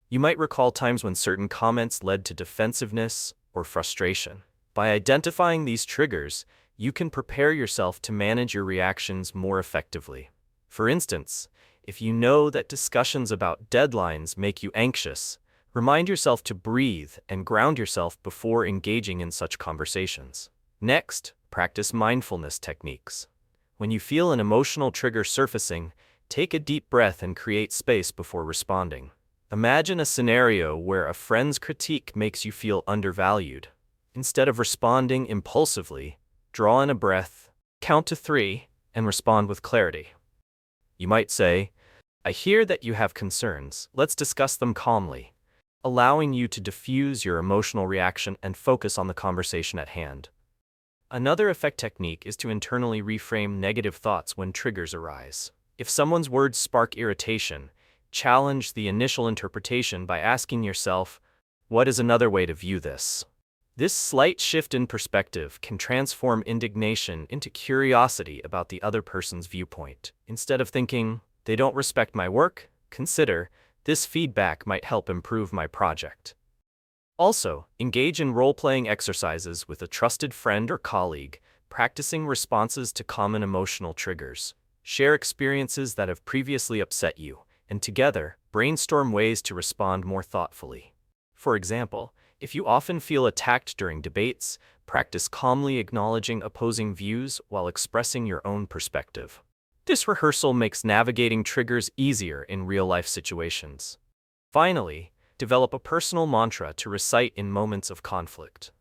You might recall times when certain comments led to defensiveness or frustration. By identifying these triggers, you can prepare yourself to manage your reactions more effectively. For instance, if you know that discussions about deadlines make you anxious, remind yourself to breathe and ground yourself before engaging in such conversations. Next, practice mindfulness techniques. When you feel an emotional trigger surfacing, take a deep breath and create space before responding. Imagine a scenario where a friend's critique makes you feel undervalued. Instead of responding impulsively, draw in a breath, count to 3, and respond with clarity. You might say, "I hear that you have concerns. Let's discuss them calmly," allowing you to diffuse your emotional reaction and focus on the conversation at hand. Another effective technique is to internally reframe negative thoughts when triggers arise. If someone's words spark irritation, challenge the initial interpretation by asking yourself, "What is another way to view this?" This slight shift in perspective can transform indignation into curiosity about the other person's viewpoint. Instead of thinking, "They don't respect my work," consider, "This feedback might help improve my project." Also, engage in role-playing exercises with a trusted friend or colleague, practicing responses to common emotional triggers. Share experiences that have previously upset you, and together, brainstorm ways to respond more thoughtfully. For example, if you often feel attacked during debates, practice calmly acknowledging opposing views while expressing your own perspective. This rehearsal makes navigating triggers easier in real-life situations. Finally, develop a personal mantra to recite in moments of conflict.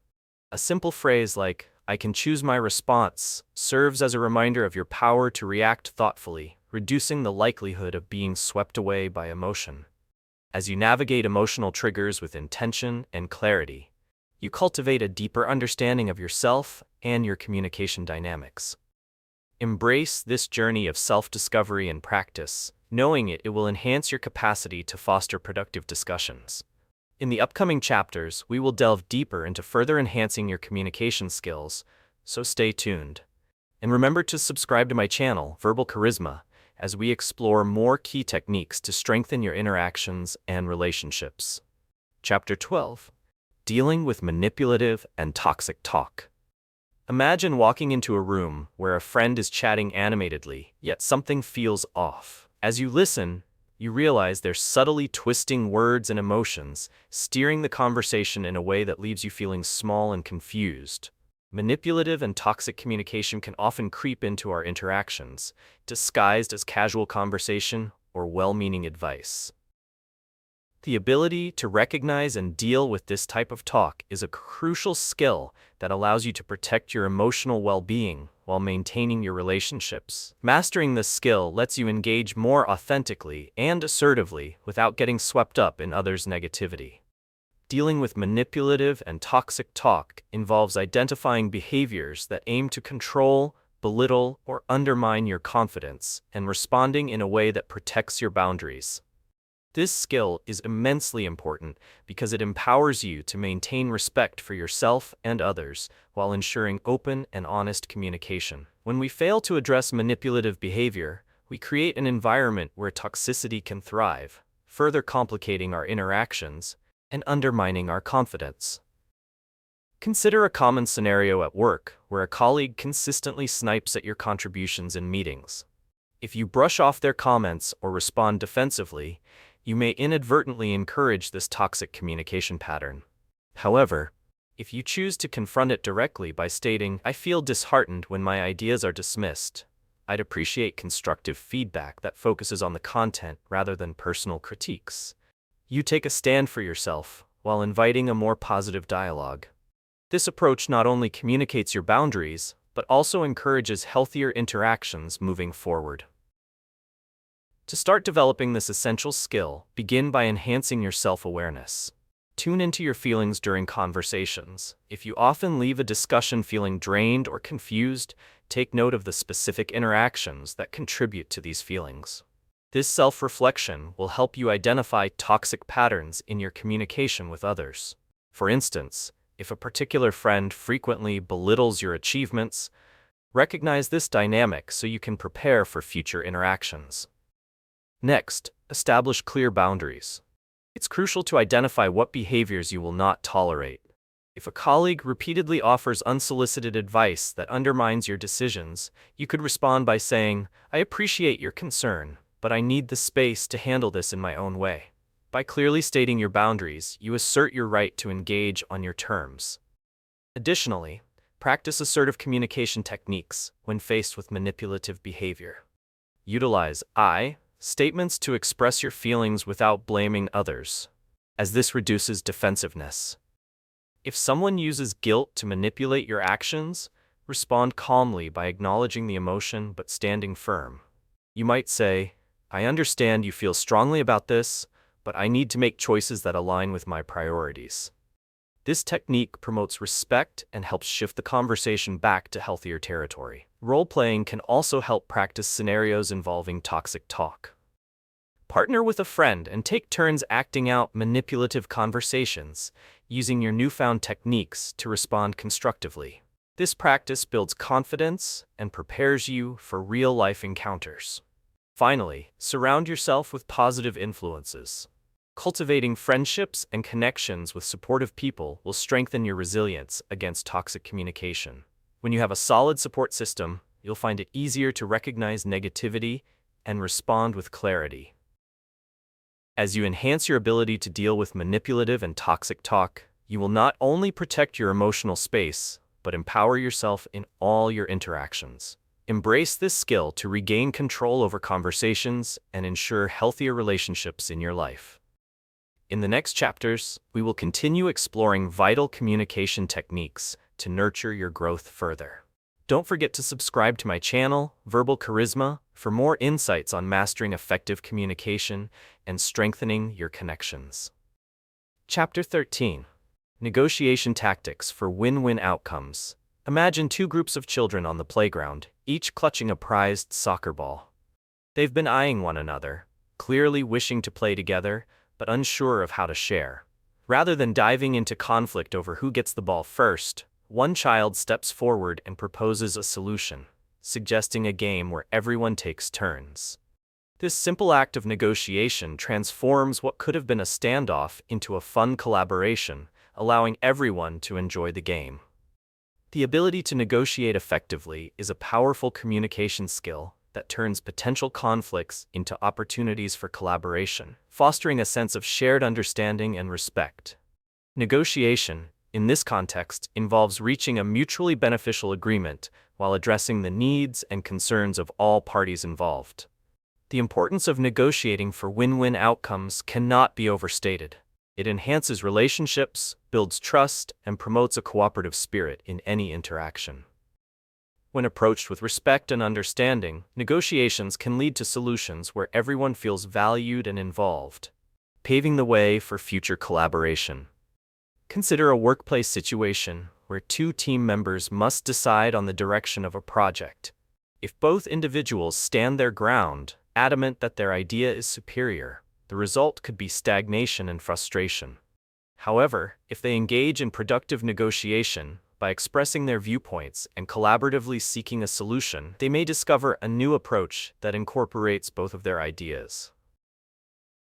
A simple phrase like, "I can choose my response," serves as a reminder of your power to react thoughtfully, reducing the likelihood of being swept away by emotion. As you navigate emotional triggers with intention and clarity, you cultivate a deeper understanding of yourself and your communication dynamics. Embrace this journey of self-discovery and practice, knowing it will enhance your capacity to foster productive discussions. In the upcoming chapters, we will delve deeper into further enhancing your communication skills, so stay tuned. And remember to subscribe to my channel, Verbal Charisma, as we explore more key techniques to strengthen your interactions and relationships. Chapter 12. Dealing with Manipulative and Toxic Talk. Imagine walking into a room where a friend is chatting animatedly, yet something feels off. As you listen, you realize they're subtly twisting words and emotions, steering the conversation in a way that leaves you feeling small and confused. Manipulative and toxic communication can often creep into our interactions, disguised as casual conversation or well-meaning advice. The ability to recognize and deal with this type of talk is a crucial skill that allows you to protect your emotional well-being while maintaining your relationships. Mastering this skill lets you engage more authentically and assertively without getting swept up in others' negativity. Dealing with manipulative and toxic talk involves identifying behaviors that aim to control, belittle, or undermine your confidence and responding in a way that protects your boundaries. This skill is immensely important because it empowers you to maintain respect for yourself and others while ensuring open and honest communication. When we fail to address manipulative behavior, we create an environment where toxicity can thrive, further complicating our interactions and undermining our confidence. Consider a common scenario at work where a colleague consistently snipes at your contributions in meetings. If you brush off their comments or respond defensively, you may inadvertently encourage this toxic communication pattern. However, if you choose to confront it directly by stating, "I feel disheartened when my ideas are dismissed. I'd appreciate constructive feedback that focuses on the content rather than personal critiques," you take a stand for yourself while inviting a more positive dialogue. This approach not only communicates your boundaries, but also encourages healthier interactions moving forward. To start developing this essential skill, begin by enhancing your self-awareness. Tune into your feelings during conversations. If you often leave a discussion feeling drained or confused, take note of the specific interactions that contribute to these feelings. This self-reflection will help you identify toxic patterns in your communication with others. For instance, if a particular friend frequently belittles your achievements, recognize this dynamic so you can prepare for future interactions. Next, establish clear boundaries. It's crucial to identify what behaviors you will not tolerate. If a colleague repeatedly offers unsolicited advice that undermines your decisions, you could respond by saying, "I appreciate your concern, but I need the space to handle this in my own way." By clearly stating your boundaries, you assert your right to engage on your terms. Additionally, practice assertive communication techniques when faced with manipulative behavior. Utilize "I" statements to express your feelings without blaming others, as this reduces defensiveness. If someone uses guilt to manipulate your actions, respond calmly by acknowledging the emotion but standing firm. You might say, "I understand you feel strongly about this, but I need to make choices that align with my priorities." This technique promotes respect and helps shift the conversation back to healthier territory. Role-playing can also help practice scenarios involving toxic talk. Partner with a friend and take turns acting out manipulative conversations, using your newfound techniques to respond constructively. This practice builds confidence and prepares you for real-life encounters. Finally, surround yourself with positive influences. Cultivating friendships and connections with supportive people will strengthen your resilience against toxic communication. When you have a solid support system, you'll find it easier to recognize negativity and respond with clarity. As you enhance your ability to deal with manipulative and toxic talk, you will not only protect your emotional space, but empower yourself in all your interactions. Embrace this skill to regain control over conversations and ensure healthier relationships in your life. In the next chapters, we will continue exploring vital communication techniques to nurture your growth further. Don't forget to subscribe to my channel, Verbal Charisma, for more insights on mastering effective communication and strengthening your connections. Chapter 13. Negotiation Tactics for Win-Win Outcomes. Imagine two groups of children on the playground, each clutching a prized soccer ball. They've been eyeing one another, clearly wishing to play together, but unsure of how to share. Rather than diving into conflict over who gets the ball first, one child steps forward and proposes a solution, suggesting a game where everyone takes turns. This simple act of negotiation transforms what could have been a standoff into a fun collaboration, allowing everyone to enjoy the game. The ability to negotiate effectively is a powerful communication skill that turns potential conflicts into opportunities for collaboration, fostering a sense of shared understanding and respect. Negotiation, in this context, involves reaching a mutually beneficial agreement while addressing the needs and concerns of all parties involved. The importance of negotiating for win-win outcomes cannot be overstated. It enhances relationships, builds trust, and promotes a cooperative spirit in any interaction. When approached with respect and understanding, negotiations can lead to solutions where everyone feels valued and involved, paving the way for future collaboration. Consider a workplace situation where two team members must decide on the direction of a project. If both individuals stand their ground, adamant that their idea is superior, the result could be stagnation and frustration. However, if they engage in productive negotiation, by expressing their viewpoints and collaboratively seeking a solution, they may discover a new approach that incorporates both of their ideas.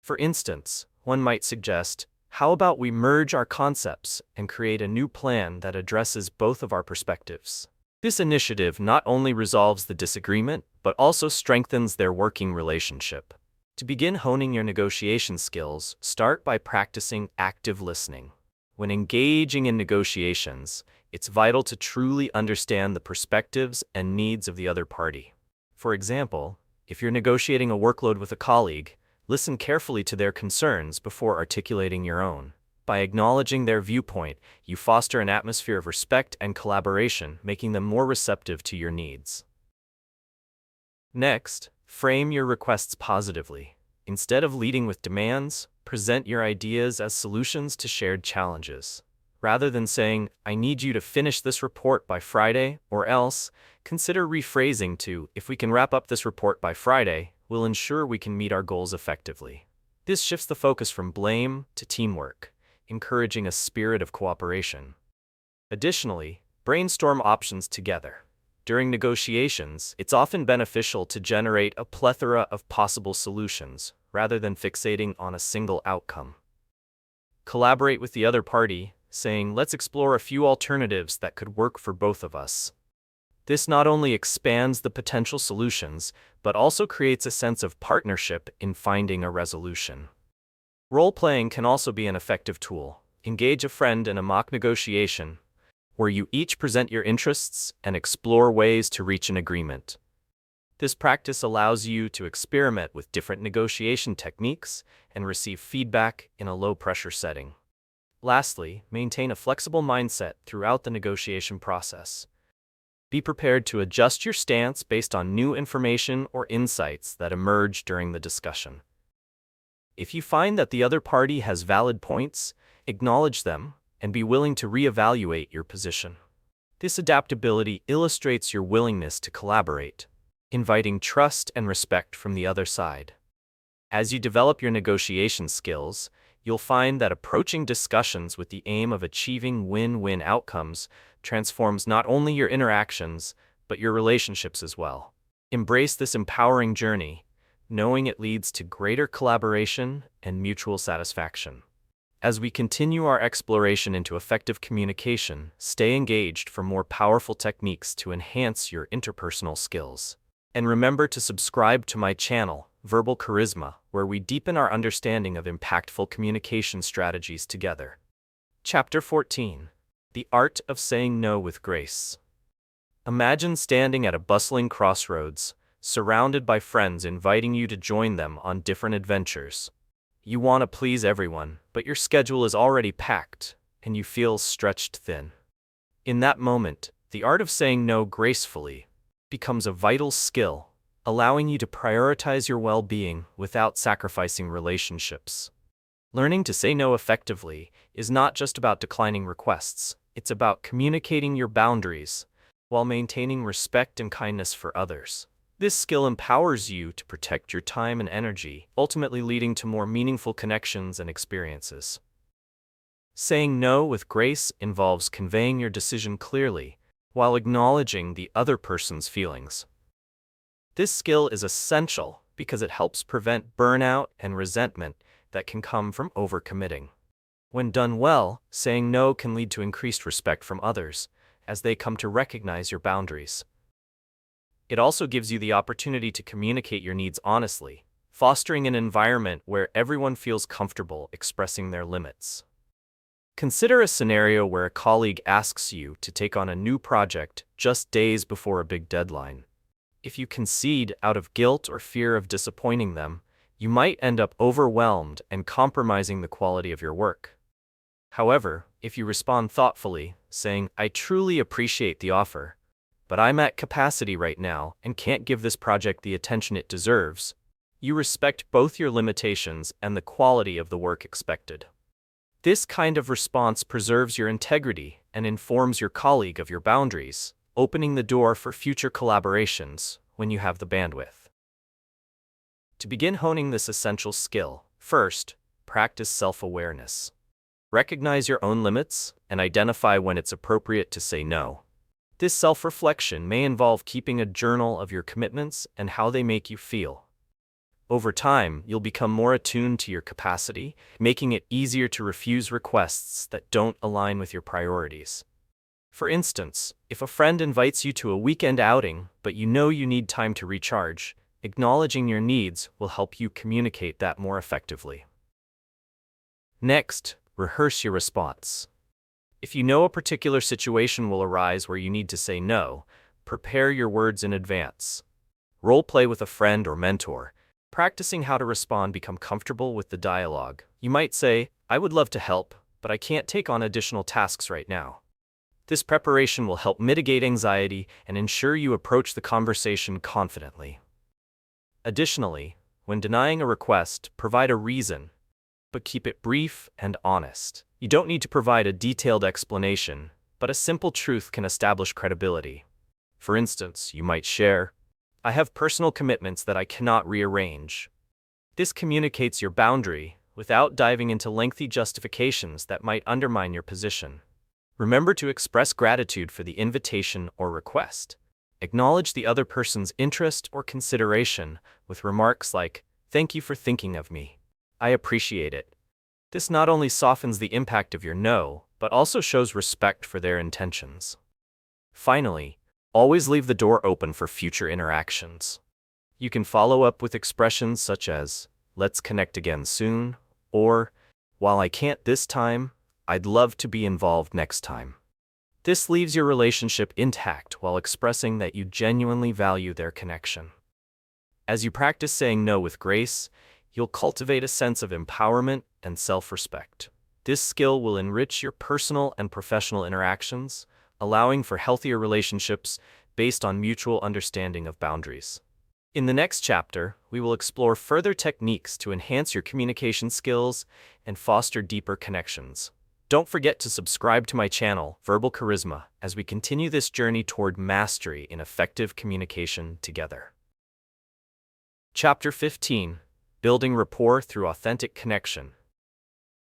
For instance, one might suggest, how about we merge our concepts and create a new plan that addresses both of our perspectives? This initiative not only resolves the disagreement, but also strengthens their working relationship. To begin honing your negotiation skills, start by practicing active listening. When engaging in negotiations, it's vital to truly understand the perspectives and needs of the other party. For example, if you're negotiating a workload with a colleague, listen carefully to their concerns before articulating your own. By acknowledging their viewpoint, you foster an atmosphere of respect and collaboration, making them more receptive to your needs. Next, frame your requests positively. Instead of leading with demands, present your ideas as solutions to shared challenges. Rather than saying, "I need you to finish this report by Friday, or else," consider rephrasing to, "If we can wrap up this report by Friday, we'll ensure we can meet our goals effectively." This shifts the focus from blame to teamwork, encouraging a spirit of cooperation. Additionally, brainstorm options together. During negotiations, it's often beneficial to generate a plethora of possible solutions, rather than fixating on a single outcome. Collaborate with the other party, saying, "Let's explore a few alternatives that could work for both of us." This not only expands the potential solutions, but also creates a sense of partnership in finding a resolution. Role-playing can also be an effective tool. Engage a friend in a mock negotiation, where you each present your interests and explore ways to reach an agreement. This practice allows you to experiment with different negotiation techniques and receive feedback in a low-pressure setting. Lastly, maintain a flexible mindset throughout the negotiation process. Be prepared to adjust your stance based on new information or insights that emerge during the discussion. If you find that the other party has valid points, acknowledge them and be willing to reevaluate your position. This adaptability illustrates your willingness to collaborate, inviting trust and respect from the other side. As you develop your negotiation skills, you'll find that approaching discussions with the aim of achieving win-win outcomes transforms not only your interactions, but your relationships as well. Embrace this empowering journey, knowing it leads to greater collaboration and mutual satisfaction. As we continue our exploration into effective communication, stay engaged for more powerful techniques to enhance your interpersonal skills. And remember to subscribe to my channel, Verbal Charisma, where we deepen our understanding of impactful communication strategies together. Chapter 14. The Art of Saying No with Grace. Imagine standing at a bustling crossroads, surrounded by friends inviting you to join them on different adventures. You want to please everyone, but your schedule is already packed, and you feel stretched thin. In that moment, the art of saying no gracefully becomes a vital skill, allowing you to prioritize your well-being without sacrificing relationships. Learning to say no effectively is not just about declining requests, it's about communicating your boundaries while maintaining respect and kindness for others. This skill empowers you to protect your time and energy, ultimately leading to more meaningful connections and experiences. Saying no with grace involves conveying your decision clearly, while acknowledging the other person's feelings. This skill is essential because it helps prevent burnout and resentment that can come from overcommitting. When done well, saying no can lead to increased respect from others, as they come to recognize your boundaries. It also gives you the opportunity to communicate your needs honestly, fostering an environment where everyone feels comfortable expressing their limits. Consider a scenario where a colleague asks you to take on a new project just days before a big deadline. If you concede out of guilt or fear of disappointing them, you might end up overwhelmed and compromising the quality of your work. However, if you respond thoughtfully, saying, "I truly appreciate the offer, but I'm at capacity right now and can't give this project the attention it deserves," you respect both your limitations and the quality of the work expected. This kind of response preserves your integrity and informs your colleague of your boundaries, opening the door for future collaborations when you have the bandwidth. To begin honing this essential skill, first, practice self-awareness. Recognize your own limits and identify when it's appropriate to say no. This self-reflection may involve keeping a journal of your commitments and how they make you feel. Over time, you'll become more attuned to your capacity, making it easier to refuse requests that don't align with your priorities. For instance, if a friend invites you to a weekend outing, but you know you need time to recharge, acknowledging your needs will help you communicate that more effectively. Next, rehearse your response. If you know a particular situation will arise where you need to say no, prepare your words in advance. Role-play with a friend or mentor, practicing how to respond. Become comfortable with the dialogue. You might say, "I would love to help, but I can't take on additional tasks right now." This preparation will help mitigate anxiety and ensure you approach the conversation confidently. Additionally, when denying a request, provide a reason, but keep it brief and honest. You don't need to provide a detailed explanation, but a simple truth can establish credibility. For instance, you might share, "I have personal commitments that I cannot rearrange." This communicates your boundary without diving into lengthy justifications that might undermine your position. Remember to express gratitude for the invitation or request. Acknowledge the other person's interest or consideration with remarks like, "Thank you for thinking of me. I appreciate it." This not only softens the impact of your no, but also shows respect for their intentions. Finally, always leave the door open for future interactions. You can follow up with expressions such as, "Let's connect again soon," or, "While I can't this time, I'd love to be involved next time." This leaves your relationship intact while expressing that you genuinely value their connection. As you practice saying no with grace, you'll cultivate a sense of empowerment and self-respect. This skill will enrich your personal and professional interactions, allowing for healthier relationships based on mutual understanding of boundaries. In the next chapter, we will explore further techniques to enhance your communication skills and foster deeper connections. Don't forget to subscribe to my channel, Verbal Charisma, as we continue this journey toward mastery in effective communication together. Chapter 15. Building Rapport Through Authentic Connection.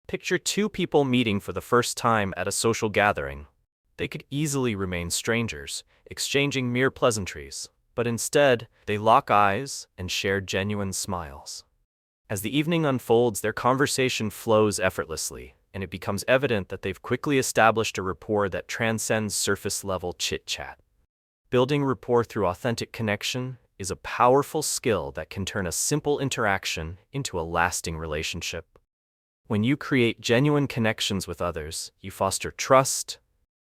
Picture two people meeting for the first time at a social gathering. They could easily remain strangers, exchanging mere pleasantries, but instead, they lock eyes and share genuine smiles. As the evening unfolds, their conversation flows effortlessly, and it becomes evident that they've quickly established a rapport that transcends surface-level chit-chat. Building rapport through authentic connection is a powerful skill that can turn a simple interaction into a lasting relationship. When you create genuine connections with others, you foster trust,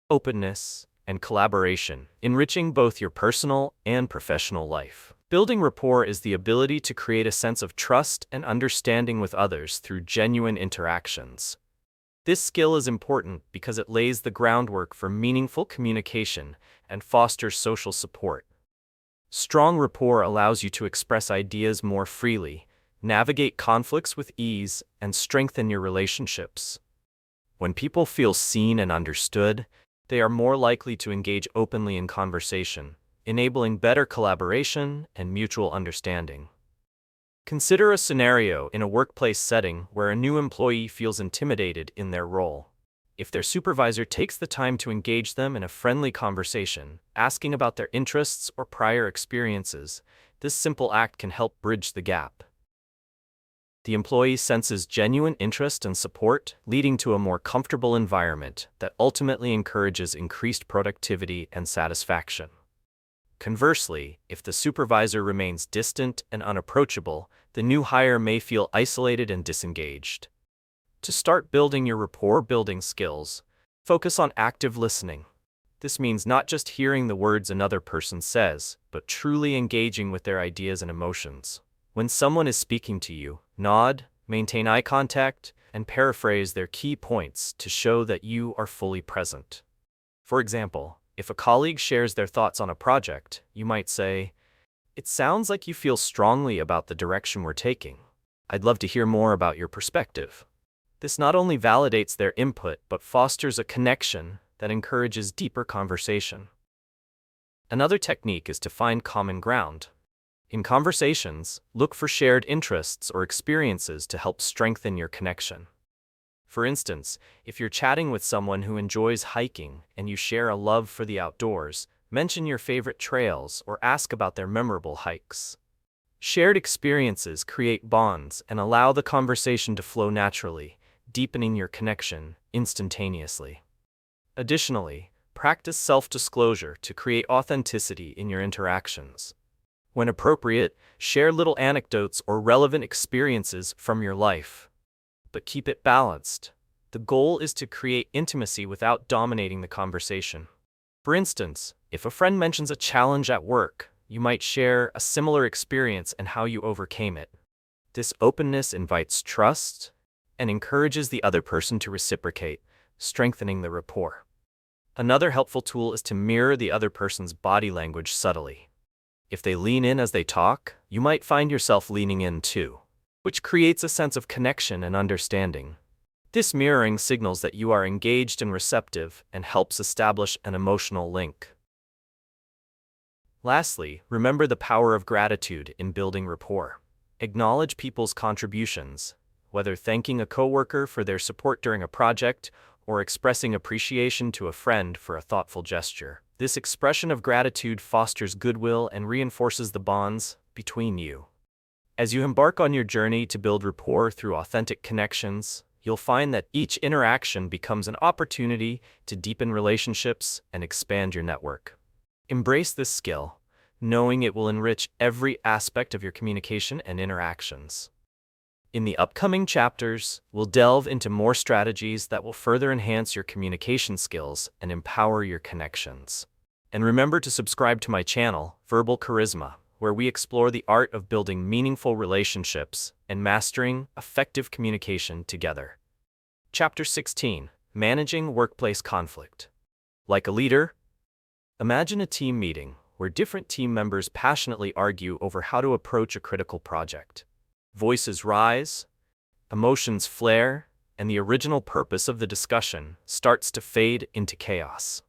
openness, and collaboration, enriching both your personal and professional life. Building rapport is the ability to create a sense of trust and understanding with others through genuine interactions. This skill is important because it lays the groundwork for meaningful communication and fosters social support. Strong rapport allows you to express ideas more freely, navigate conflicts with ease, and strengthen your relationships. When people feel seen and understood, they are more likely to engage openly in conversation, enabling better collaboration and mutual understanding. Consider a scenario in a workplace setting where a new employee feels intimidated in their role. If their supervisor takes the time to engage them in a friendly conversation, asking about their interests or prior experiences, this simple act can help bridge the gap. The employee senses genuine interest and support, leading to a more comfortable environment that ultimately encourages increased productivity and satisfaction. Conversely, if the supervisor remains distant and unapproachable, the new hire may feel isolated and disengaged. To start building your rapport-building skills, focus on active listening. This means not just hearing the words another person says, but truly engaging with their ideas and emotions. When someone is speaking to you, nod, maintain eye contact, and paraphrase their key points to show that you are fully present. For example, if a colleague shares their thoughts on a project, you might say, "It sounds like you feel strongly about the direction we're taking. I'd love to hear more about your perspective." This not only validates their input, but fosters a connection that encourages deeper conversation. Another technique is to find common ground. In conversations, look for shared interests or experiences to help strengthen your connection. For instance, if you're chatting with someone who enjoys hiking and you share a love for the outdoors, mention your favorite trails or ask about their memorable hikes. Shared experiences create bonds and allow the conversation to flow naturally, deepening your connection instantaneously. Additionally, practice self-disclosure to create authenticity in your interactions. When appropriate, share little anecdotes or relevant experiences from your life. But keep it balanced. The goal is to create intimacy without dominating the conversation. For instance, if a friend mentions a challenge at work, you might share a similar experience and how you overcame it. This openness invites trust and encourages the other person to reciprocate, strengthening the rapport. Another helpful tool is to mirror the other person's body language subtly. If they lean in as they talk, you might find yourself leaning in too, which creates a sense of connection and understanding. This mirroring signals that you are engaged and receptive and helps establish an emotional link. Lastly, remember the power of gratitude in building rapport. Acknowledge people's contributions, whether thanking a coworker for their support during a project or expressing appreciation to a friend for a thoughtful gesture. This expression of gratitude fosters goodwill and reinforces the bonds between you. As you embark on your journey to build rapport through authentic connections, you'll find that each interaction becomes an opportunity to deepen relationships and expand your network. Embrace this skill, knowing it will enrich every aspect of your communication and interactions. In the upcoming chapters, we'll delve into more strategies that will further enhance your communication skills and empower your connections. And remember to subscribe to my channel, Verbal Charisma, where we explore the art of building meaningful relationships and mastering effective communication together. Chapter 16: Managing Workplace Conflict. Like a leader, imagine a team meeting where different team members passionately argue over how to approach a critical project. Voices rise, emotions flare, and the original purpose of the discussion starts to fade into chaos.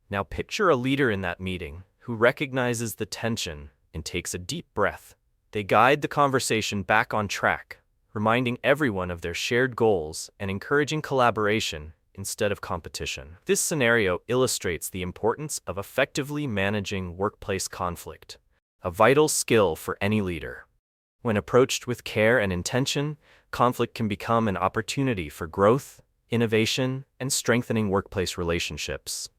Now picture a leader in that meeting who recognizes the tension and takes a deep breath. They guide the conversation back on track, reminding everyone of their shared goals and encouraging collaboration instead of competition. This scenario illustrates the importance of effectively managing workplace conflict, a vital skill for any leader. When approached with care and intention, conflict can become an opportunity for growth innovation, and strengthening workplace relationships.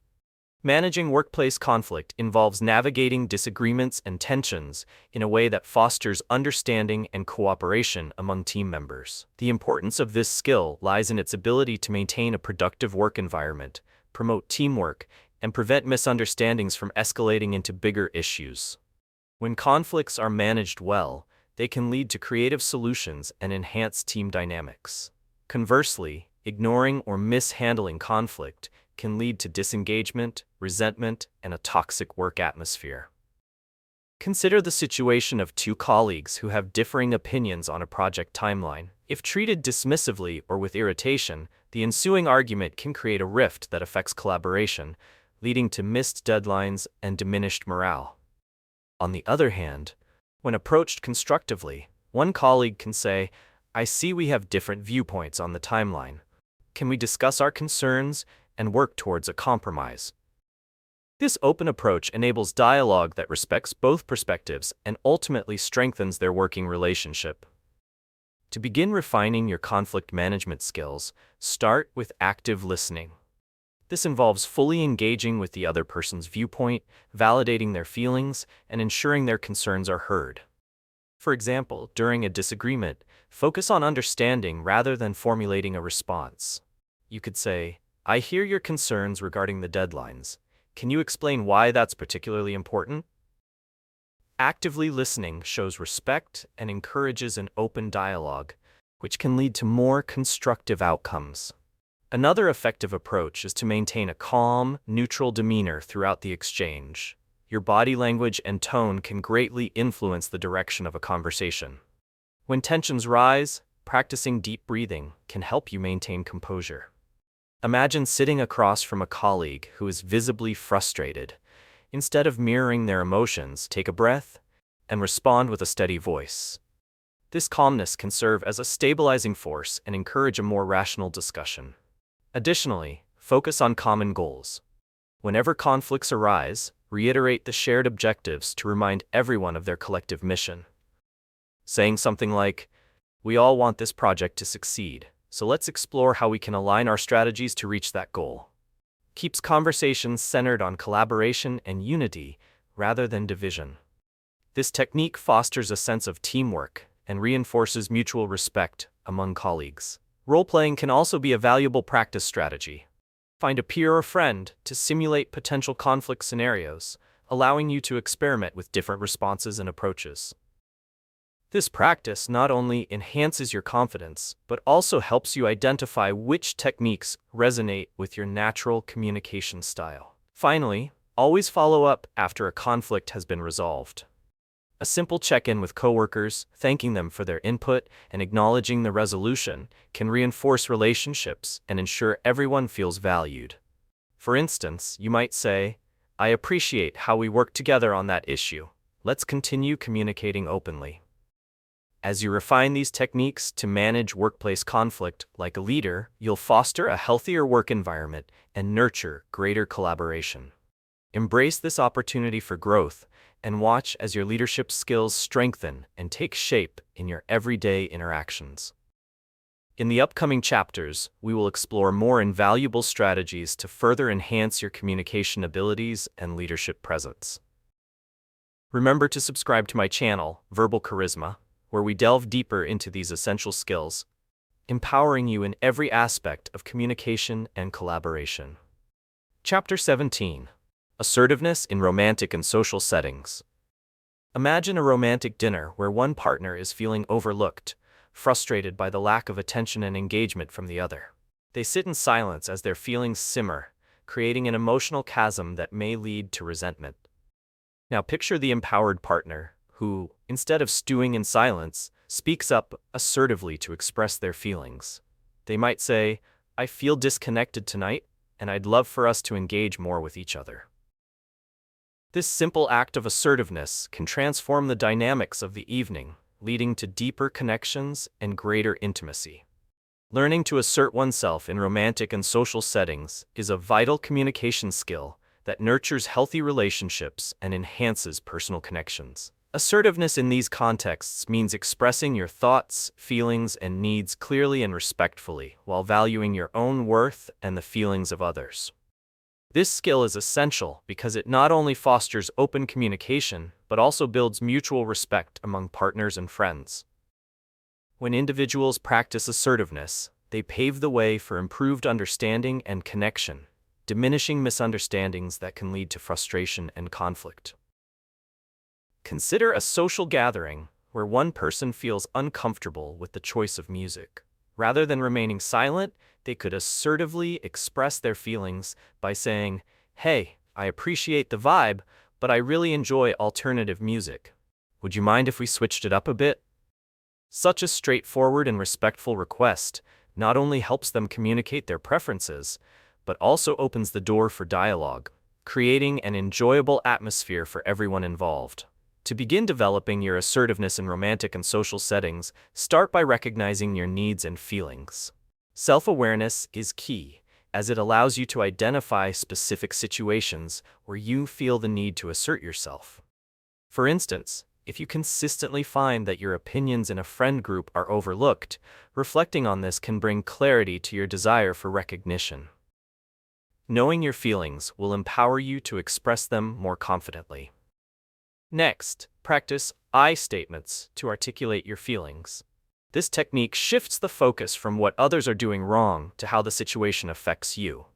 Managing workplace conflict involves navigating disagreements and tensions in a way that fosters understanding and cooperation among team members. The importance of this skill lies in its ability to maintain a productive work environment, promote teamwork, and prevent misunderstandings from escalating into bigger issues. When conflicts are managed well, they can lead to creative solutions and enhance team dynamics. Conversely, ignoring or mishandling conflict can lead to disengagement, resentment, and a toxic work atmosphere. Consider the situation of two colleagues who have differing opinions on a project timeline. If treated dismissively or with irritation, the ensuing argument can create a rift that affects collaboration, leading to missed deadlines and diminished morale. On the other hand, when approached constructively, one colleague can say, "I see we have different viewpoints on the timeline. Can we discuss our concerns and work towards a compromise?" This open approach enables dialogue that respects both perspectives and ultimately strengthens their working relationship. To begin refining your conflict management skills, start with active listening. This involves fully engaging with the other person's viewpoint, validating their feelings, and ensuring their concerns are heard. For example, during a disagreement, focus on understanding rather than formulating a response. You could say, "I hear your concerns regarding the deadlines. Can you explain why that's particularly important?" Actively listening shows respect and encourages an open dialogue, which can lead to more constructive outcomes. Another effective approach is to maintain a calm, neutral demeanor throughout the exchange. Your body language and tone can greatly influence the direction of a conversation. When tensions rise, practicing deep breathing can help you maintain composure. Imagine sitting across from a colleague who is visibly frustrated. Instead of mirroring their emotions, take a breath and respond with a steady voice. This calmness can serve as a stabilizing force and encourage a more rational discussion. Additionally, focus on common goals. Whenever conflicts arise, reiterate the shared objectives to remind everyone of their collective mission. Saying something like, "We all want this project to succeed, so let's explore how we can align our strategies to reach that goal," keeps conversations centered on collaboration and unity rather than division. This technique fosters a sense of teamwork and reinforces mutual respect among colleagues. Role-playing can also be a valuable practice strategy. Find a peer or friend to simulate potential conflict scenarios, allowing you to experiment with different responses and approaches. This practice not only enhances your confidence, but also helps you identify which techniques resonate with your natural communication style. Finally, always follow up after a conflict has been resolved. A simple check-in with coworkers, thanking them for their input and acknowledging the resolution, can reinforce relationships and ensure everyone feels valued. For instance, you might say, "I appreciate how we worked together on that issue. Let's continue communicating openly." As you refine these techniques to manage workplace conflict like a leader, you'll foster a healthier work environment and nurture greater collaboration. Embrace this opportunity for growth and watch as your leadership skills strengthen and take shape in your everyday interactions. In the upcoming chapters, we will explore more invaluable strategies to further enhance your communication abilities and leadership presence. Remember to subscribe to my channel, Verbal Charisma, where we delve deeper into these essential skills, empowering you in every aspect of communication and collaboration. Chapter 17. Assertiveness in Romantic and Social Settings. Imagine a romantic dinner where one partner is feeling overlooked, frustrated by the lack of attention and engagement from the other. They sit in silence as their feelings simmer, creating an emotional chasm that may lead to resentment. Now picture the empowered partner, who, instead of stewing in silence, speaks up assertively to express their feelings. They might say, "I feel disconnected tonight, and I'd love for us to engage more with each other." This simple act of assertiveness can transform the dynamics of the evening, leading to deeper connections and greater intimacy. Learning to assert oneself in romantic and social settings is a vital communication skill that nurtures healthy relationships and enhances personal connections. Assertiveness in these contexts means expressing your thoughts, feelings, and needs clearly and respectfully, while valuing your own worth and the feelings of others. This skill is essential because it not only fosters open communication, but also builds mutual respect among partners and friends. When individuals practice assertiveness, they pave the way for improved understanding and connection, diminishing misunderstandings that can lead to frustration and conflict. Consider a social gathering where one person feels uncomfortable with the choice of music. Rather than remaining silent, they could assertively express their feelings by saying, "Hey, I appreciate the vibe, but I really enjoy alternative music. Would you mind if we switched it up a bit?" Such a straightforward and respectful request not only helps them communicate their preferences, but also opens the door for dialogue, creating an enjoyable atmosphere for everyone involved. To begin developing your assertiveness in romantic and social settings, start by recognizing your needs and feelings. Self-awareness is key, as it allows you to identify specific situations where you feel the need to assert yourself. For instance, if you consistently find that your opinions in a friend group are overlooked, reflecting on this can bring clarity to your desire for recognition. Knowing your feelings will empower you to express them more confidently. Next, practice I statements to articulate your feelings. This technique shifts the focus from what others are doing wrong to how the situation affects you.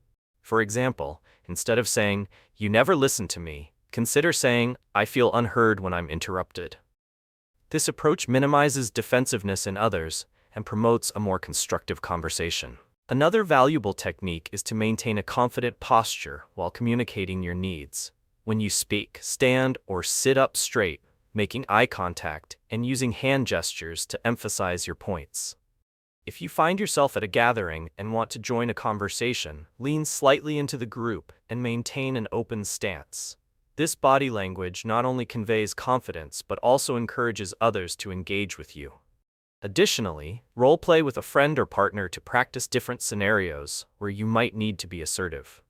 For example, instead of saying, "You never listen to me," consider saying, "I feel unheard when I'm interrupted." This approach minimizes defensiveness in others and promotes a more constructive conversation. Another valuable technique is to maintain a confident posture while communicating your needs. When you speak, stand or sit up straight, making eye contact and using hand gestures to emphasize your points. If you find yourself at a gathering and want to join a conversation, lean slightly into the group and maintain an open stance. This body language not only conveys confidence but also encourages others to engage with you. Additionally, role-play with a friend or partner to practice different scenarios where you might need to be assertive.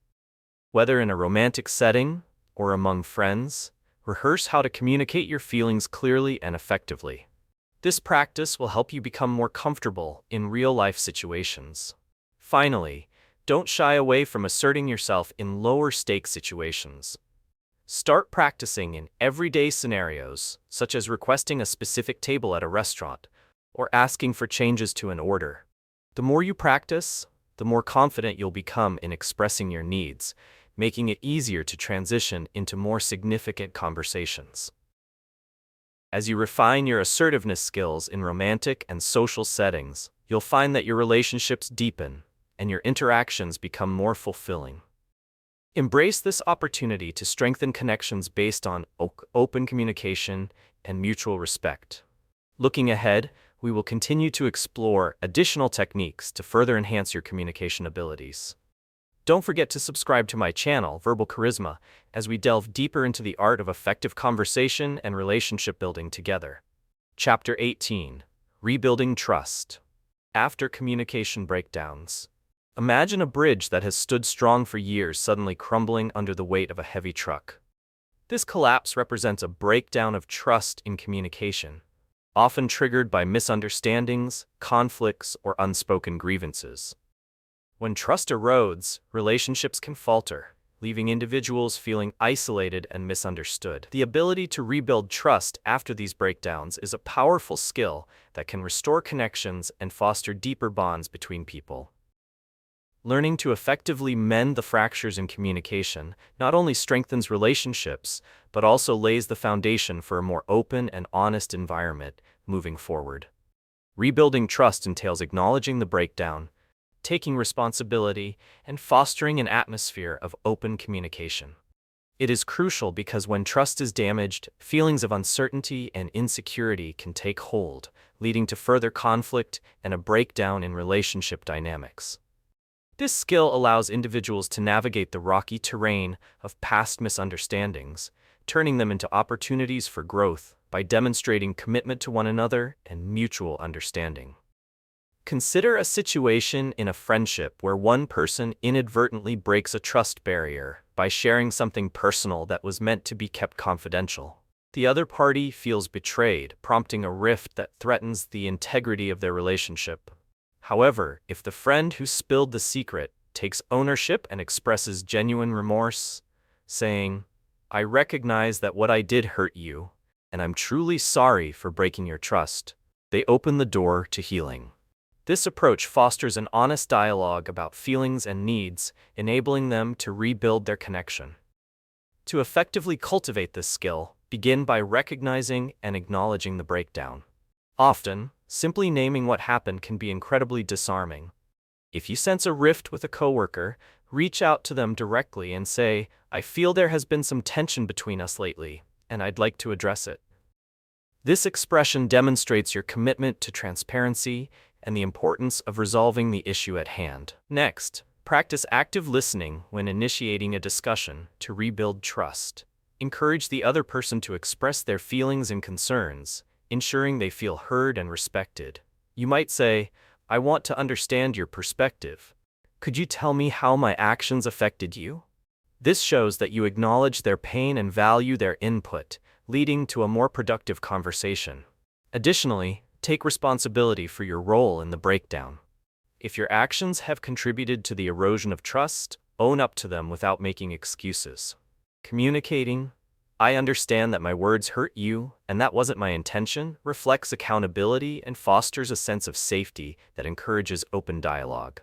Whether in a romantic setting or among friends, rehearse how to communicate your feelings clearly and effectively. This practice will help you become more comfortable in real-life situations. Finally, don't shy away from asserting yourself in lower-stakes situations. Start practicing in everyday scenarios, such as requesting a specific table at a restaurant or asking for changes to an order. The more you practice, the more confident you'll become in expressing your needs, making it easier to transition into more significant conversations. As you refine your assertiveness skills in romantic and social settings, you'll find that your relationships deepen and your interactions become more fulfilling. Embrace this opportunity to strengthen connections based on open communication and mutual respect. Looking ahead, we will continue to explore additional techniques to further enhance your communication abilities. Don't forget to subscribe to my channel, Verbal Charisma, as we delve deeper into the art of effective conversation and relationship building together. Chapter 18: Rebuilding Trust. After communication breakdowns. Imagine a bridge that has stood strong for years suddenly crumbling under the weight of a heavy truck. This collapse represents a breakdown of trust in communication, often triggered by misunderstandings, conflicts, or unspoken grievances. When trust erodes, relationships can falter, leaving individuals feeling isolated and misunderstood. The ability to rebuild trust after these breakdowns is a powerful skill that can restore connections and foster deeper bonds between people. Learning to effectively mend the fractures in communication not only strengthens relationships, but also lays the foundation for a more open and honest environment moving forward. Rebuilding trust entails acknowledging the breakdown, taking responsibility, and fostering an atmosphere of open communication. It is crucial because when trust is damaged, feelings of uncertainty and insecurity can take hold, leading to further conflict and a breakdown in relationship dynamics. This skill allows individuals to navigate the rocky terrain of past misunderstandings, turning them into opportunities for growth by demonstrating commitment to one another and mutual understanding. Consider a situation in a friendship where one person inadvertently breaks a trust barrier by sharing something personal that was meant to be kept confidential. The other party feels betrayed, prompting a rift that threatens the integrity of their relationship. However, if the friend who spilled the secret takes ownership and expresses genuine remorse, saying, "I recognize that what I did hurt you, and I'm truly sorry for breaking your trust," they open the door to healing. This approach fosters an honest dialogue about feelings and needs, enabling them to rebuild their connection. To effectively cultivate this skill, begin by recognizing and acknowledging the breakdown. Often, simply naming what happened can be incredibly disarming. If you sense a rift with a coworker, reach out to them directly and say, "I feel there has been some tension between us lately, and I'd like to address it." This expression demonstrates your commitment to transparency and the importance of resolving the issue at hand. Next, practice active listening when initiating a discussion to rebuild trust. Encourage the other person to express their feelings and concerns, ensuring they feel heard and respected. You might say, "I want to understand your perspective. Could you tell me how my actions affected you?" This shows that you acknowledge their pain and value their input, leading to a more productive conversation. Additionally, take responsibility for your role in the breakdown. If your actions have contributed to the erosion of trust, own up to them without making excuses. Communicating, "I understand that my words hurt you, and that wasn't my intention," reflects accountability and fosters a sense of safety that encourages open dialogue.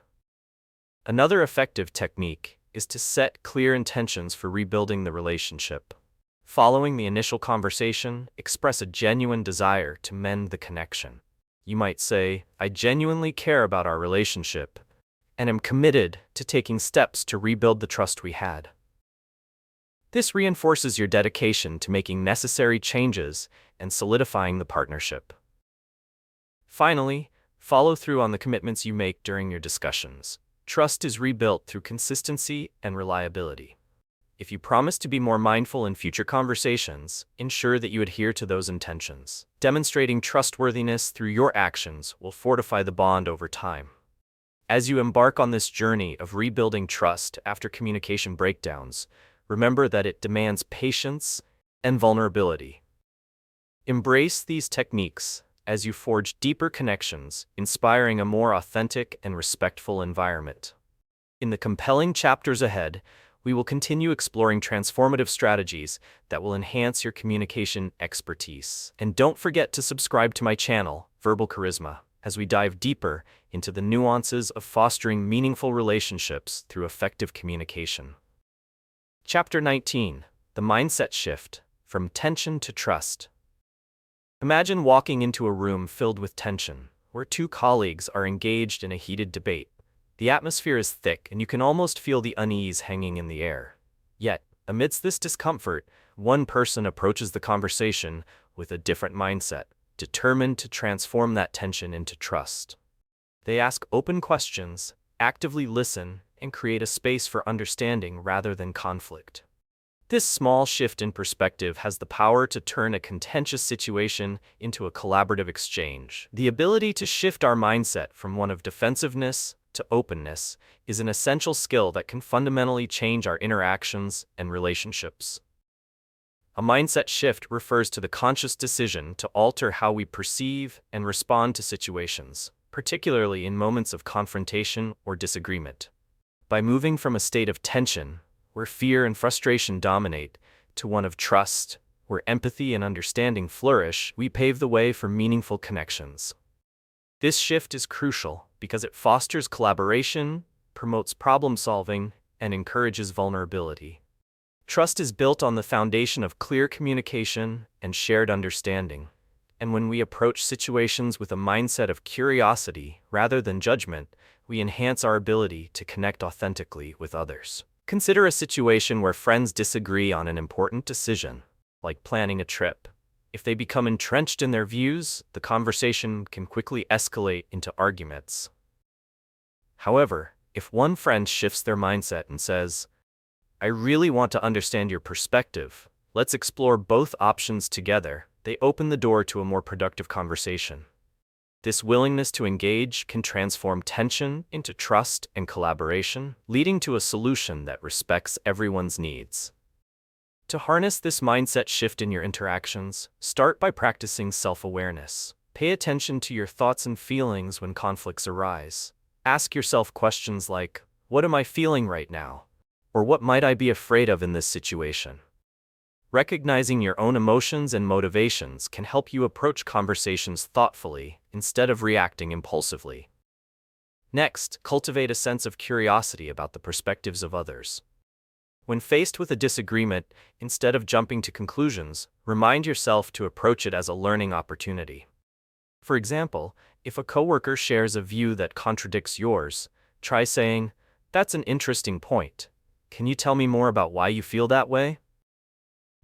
Another effective technique is to set clear intentions for rebuilding the relationship. Following the initial conversation, express a genuine desire to mend the connection. You might say, "I genuinely care about our relationship, and am committed to taking steps to rebuild the trust we had." This reinforces your dedication to making necessary changes and solidifying the partnership. Finally, follow through on the commitments you make during your discussions. Trust is rebuilt through consistency and reliability. If you promise to be more mindful in future conversations, ensure that you adhere to those intentions. Demonstrating trustworthiness through your actions will fortify the bond over time. As you embark on this journey of rebuilding trust after communication breakdowns, remember that it demands patience and vulnerability. Embrace these techniques as you forge deeper connections, inspiring a more authentic and respectful environment. In the compelling chapters ahead, we will continue exploring transformative strategies that will enhance your communication expertise. And don't forget to subscribe to my channel, Verbal Charisma, as we dive deeper into the nuances of fostering meaningful relationships through effective communication. Chapter 19: The Mindset Shift, From Tension to Trust. Imagine walking into a room filled with tension, where two colleagues are engaged in a heated debate. The atmosphere is thick and you can almost feel the unease hanging in the air. Yet, amidst this discomfort, one person approaches the conversation with a different mindset, determined to transform that tension into trust. They ask open questions, actively listen, and create a space for understanding rather than conflict. This small shift in perspective has the power to turn a contentious situation into a collaborative exchange. The ability to shift our mindset from one of defensiveness to openness is an essential skill that can fundamentally change our interactions and relationships. A mindset shift refers to the conscious decision to alter how we perceive and respond to situations, particularly in moments of confrontation or disagreement. By moving from a state of tension, where fear and frustration dominate, to one of trust, where empathy and understanding flourish, we pave the way for meaningful connections. This shift is crucial because it fosters collaboration, promotes problem-solving, and encourages vulnerability. Trust is built on the foundation of clear communication and shared understanding, and when we approach situations with a mindset of curiosity rather than judgment, we enhance our ability to connect authentically with others. Consider a situation where friends disagree on an important decision, like planning a trip. If they become entrenched in their views, the conversation can quickly escalate into arguments. However, if one friend shifts their mindset and says, "I really want to understand your perspective, let's explore both options together," they open the door to a more productive conversation. This willingness to engage can transform tension into trust and collaboration, leading to a solution that respects everyone's needs. To harness this mindset shift in your interactions, start by practicing self-awareness. Pay attention to your thoughts and feelings when conflicts arise. Ask yourself questions like, what am I feeling right now? Or what might I be afraid of in this situation? Recognizing your own emotions and motivations can help you approach conversations thoughtfully instead of reacting impulsively. Next, cultivate a sense of curiosity about the perspectives of others. When faced with a disagreement, instead of jumping to conclusions, remind yourself to approach it as a learning opportunity. For example, if a coworker shares a view that contradicts yours, try saying, "That's an interesting point. Can you tell me more about why you feel that way?"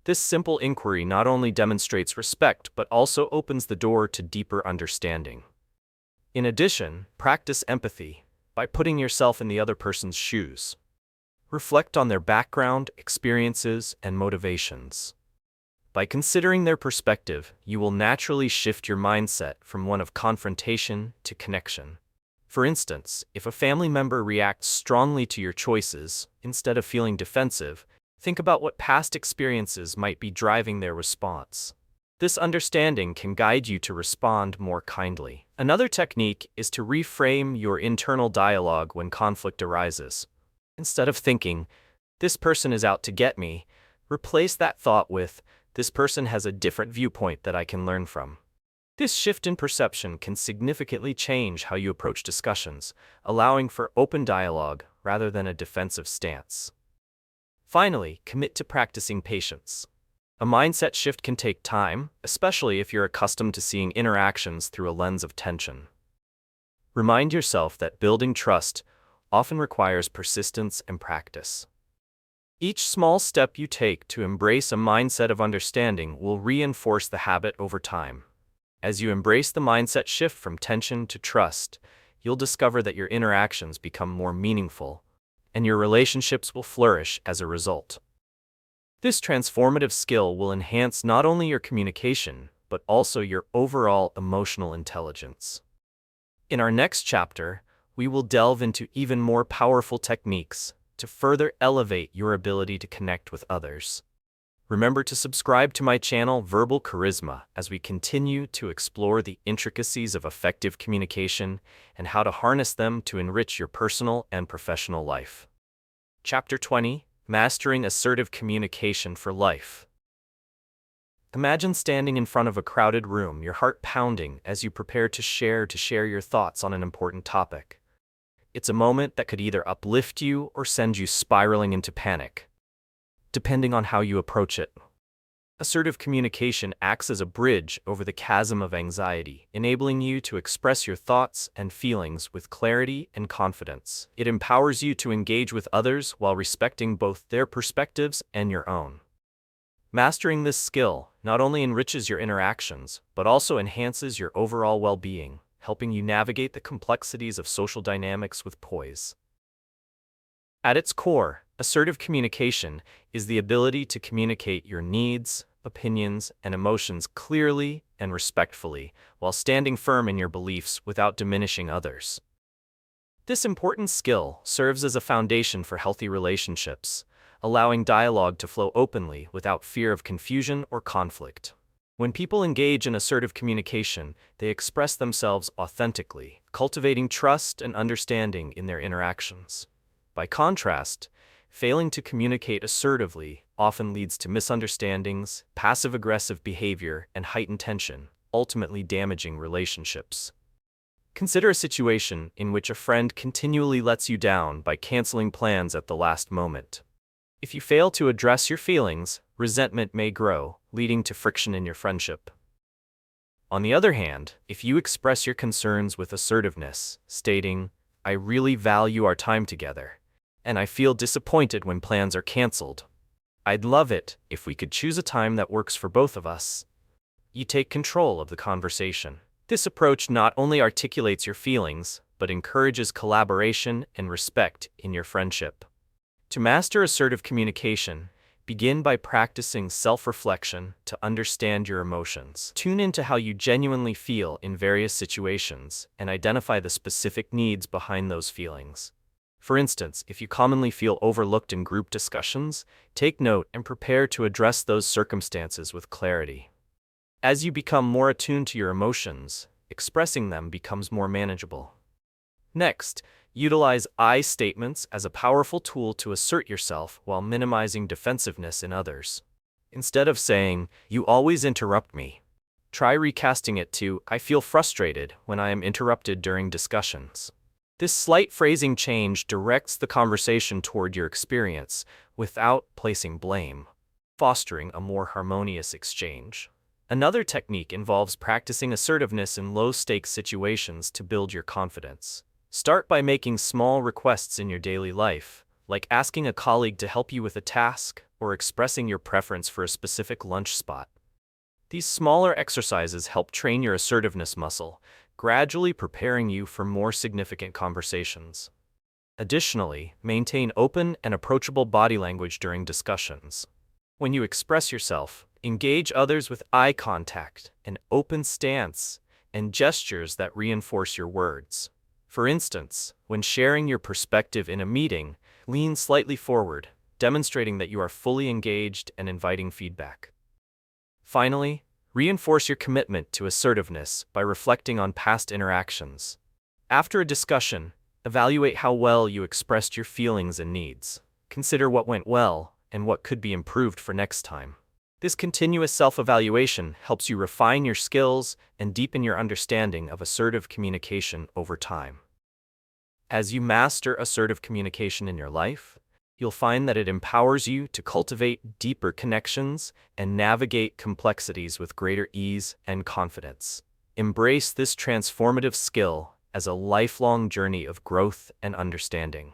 This simple inquiry not only demonstrates respect but also opens the door to deeper understanding. In addition, practice empathy by putting yourself in the other person's shoes. Reflect on their background, experiences, and motivations. By considering their perspective, you will naturally shift your mindset from one of confrontation to connection. For instance, if a family member reacts strongly to your choices, instead of feeling defensive, think about what past experiences might be driving their response. This understanding can guide you to respond more kindly. Another technique is to reframe your internal dialogue when conflict arises. Instead of thinking, "This person is out to get me," replace that thought with, "This person has a different viewpoint that I can learn from." This shift in perception can significantly change how you approach discussions, allowing for open dialogue rather than a defensive stance. Finally, commit to practicing patience. A mindset shift can take time, especially if you're accustomed to seeing interactions through a lens of tension. Remind yourself that building trust often requires persistence and practice. Each small step you take to embrace a mindset of understanding will reinforce the habit over time. As you embrace the mindset shift from tension to trust, you'll discover that your interactions become more meaningful, and your relationships will flourish as a result. This transformative skill will enhance not only your communication, but also your overall emotional intelligence. In our next chapter, we will delve into even more powerful techniques to further elevate your ability to connect with others. Remember to subscribe to my channel Verbal Charisma as we continue to explore the intricacies of effective communication and how to harness them to enrich your personal and professional life. Chapter 20: Mastering Assertive Communication for Life. Imagine standing in front of a crowded room, your heart pounding as you prepare to share your thoughts on an important topic. It's a moment that could either uplift you or send you spiraling into panic, depending on how you approach it. Assertive communication acts as a bridge over the chasm of anxiety, enabling you to express your thoughts and feelings with clarity and confidence. It empowers you to engage with others while respecting both their perspectives and your own. Mastering this skill not only enriches your interactions, but also enhances your overall well-being, helping you navigate the complexities of social dynamics with poise. At its core, assertive communication is the ability to communicate your needs, opinions, and emotions clearly and respectfully, while standing firm in your beliefs without diminishing others. This important skill serves as a foundation for healthy relationships, allowing dialogue to flow openly without fear of confusion or conflict. When people engage in assertive communication, they express themselves authentically, cultivating trust and understanding in their interactions. By contrast, failing to communicate assertively often leads to misunderstandings, passive-aggressive behavior, and heightened tension, ultimately damaging relationships. Consider a situation in which a friend continually lets you down by canceling plans at the last moment. If you fail to address your feelings, resentment may grow, leading to friction in your friendship. On the other hand, if you express your concerns with assertiveness, stating, "I really value our time together, and I feel disappointed when plans are canceled. I'd love it if we could choose a time that works for both of us," you take control of the conversation. This approach not only articulates your feelings, but encourages collaboration and respect in your friendship. To master assertive communication, begin by practicing self-reflection to understand your emotions. Tune into how you genuinely feel in various situations and identify the specific needs behind those feelings. For instance, if you commonly feel overlooked in group discussions, take note and prepare to address those circumstances with clarity. As you become more attuned to your emotions, expressing them becomes more manageable. Next, utilize I statements as a powerful tool to assert yourself while minimizing defensiveness in others. Instead of saying, "You always interrupt me," try recasting it to, "I feel frustrated when I am interrupted during discussions." This slight phrasing change directs the conversation toward your experience without placing blame, fostering a more harmonious exchange. Another technique involves practicing assertiveness in low-stakes situations to build your confidence. Start by making small requests in your daily life, like asking a colleague to help you with a task or expressing your preference for a specific lunch spot. These smaller exercises help train your assertiveness muscle, gradually preparing you for more significant conversations. Additionally, maintain open and approachable body language during discussions. When you express yourself, engage others with eye contact, an open stance, and gestures that reinforce your words. For instance, when sharing your perspective in a meeting, lean slightly forward, demonstrating that you are fully engaged and inviting feedback. Finally, reinforce your commitment to assertiveness by reflecting on past interactions. After a discussion, evaluate how well you expressed your feelings and needs. Consider what went well and what could be improved for next time. This continuous self-evaluation helps you refine your skills and deepen your understanding of assertive communication over time. As you master assertive communication in your life, you'll find that it empowers you to cultivate deeper connections and navigate complexities with greater ease and confidence. Embrace this transformative skill as a lifelong journey of growth and understanding.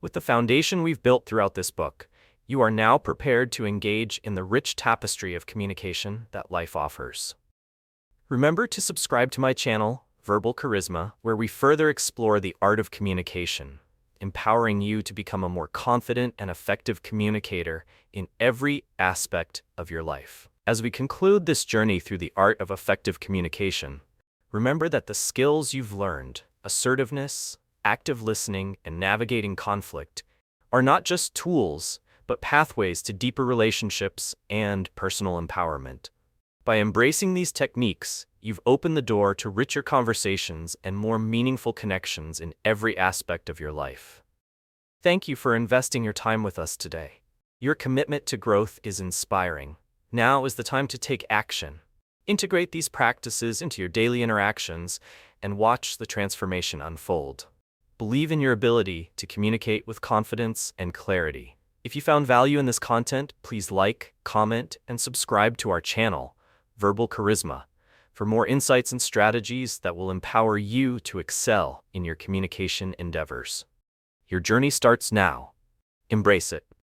With the foundation we've built throughout this book, you are now prepared to engage in the rich tapestry of communication that life offers. Remember to subscribe to my channel, Verbal Charisma, where we further explore the art of communication, empowering you to become a more confident and effective communicator in every aspect of your life. As we conclude this journey through the art of effective communication, remember that the skills you've learned, assertiveness, active listening, and navigating conflict, are not just tools, but pathways to deeper relationships and personal empowerment. By embracing these techniques, you've opened the door to richer conversations and more meaningful connections in every aspect of your life. Thank you for investing your time with us today. Your commitment to growth is inspiring. Now is the time to take action. Integrate these practices into your daily interactions and watch the transformation unfold. Believe in your ability to communicate with confidence and clarity. If you found value in this content, please like, comment, and subscribe to our channel, Verbal Charisma, for more insights and strategies that will empower you to excel in your communication endeavors. Your journey starts now. Embrace it.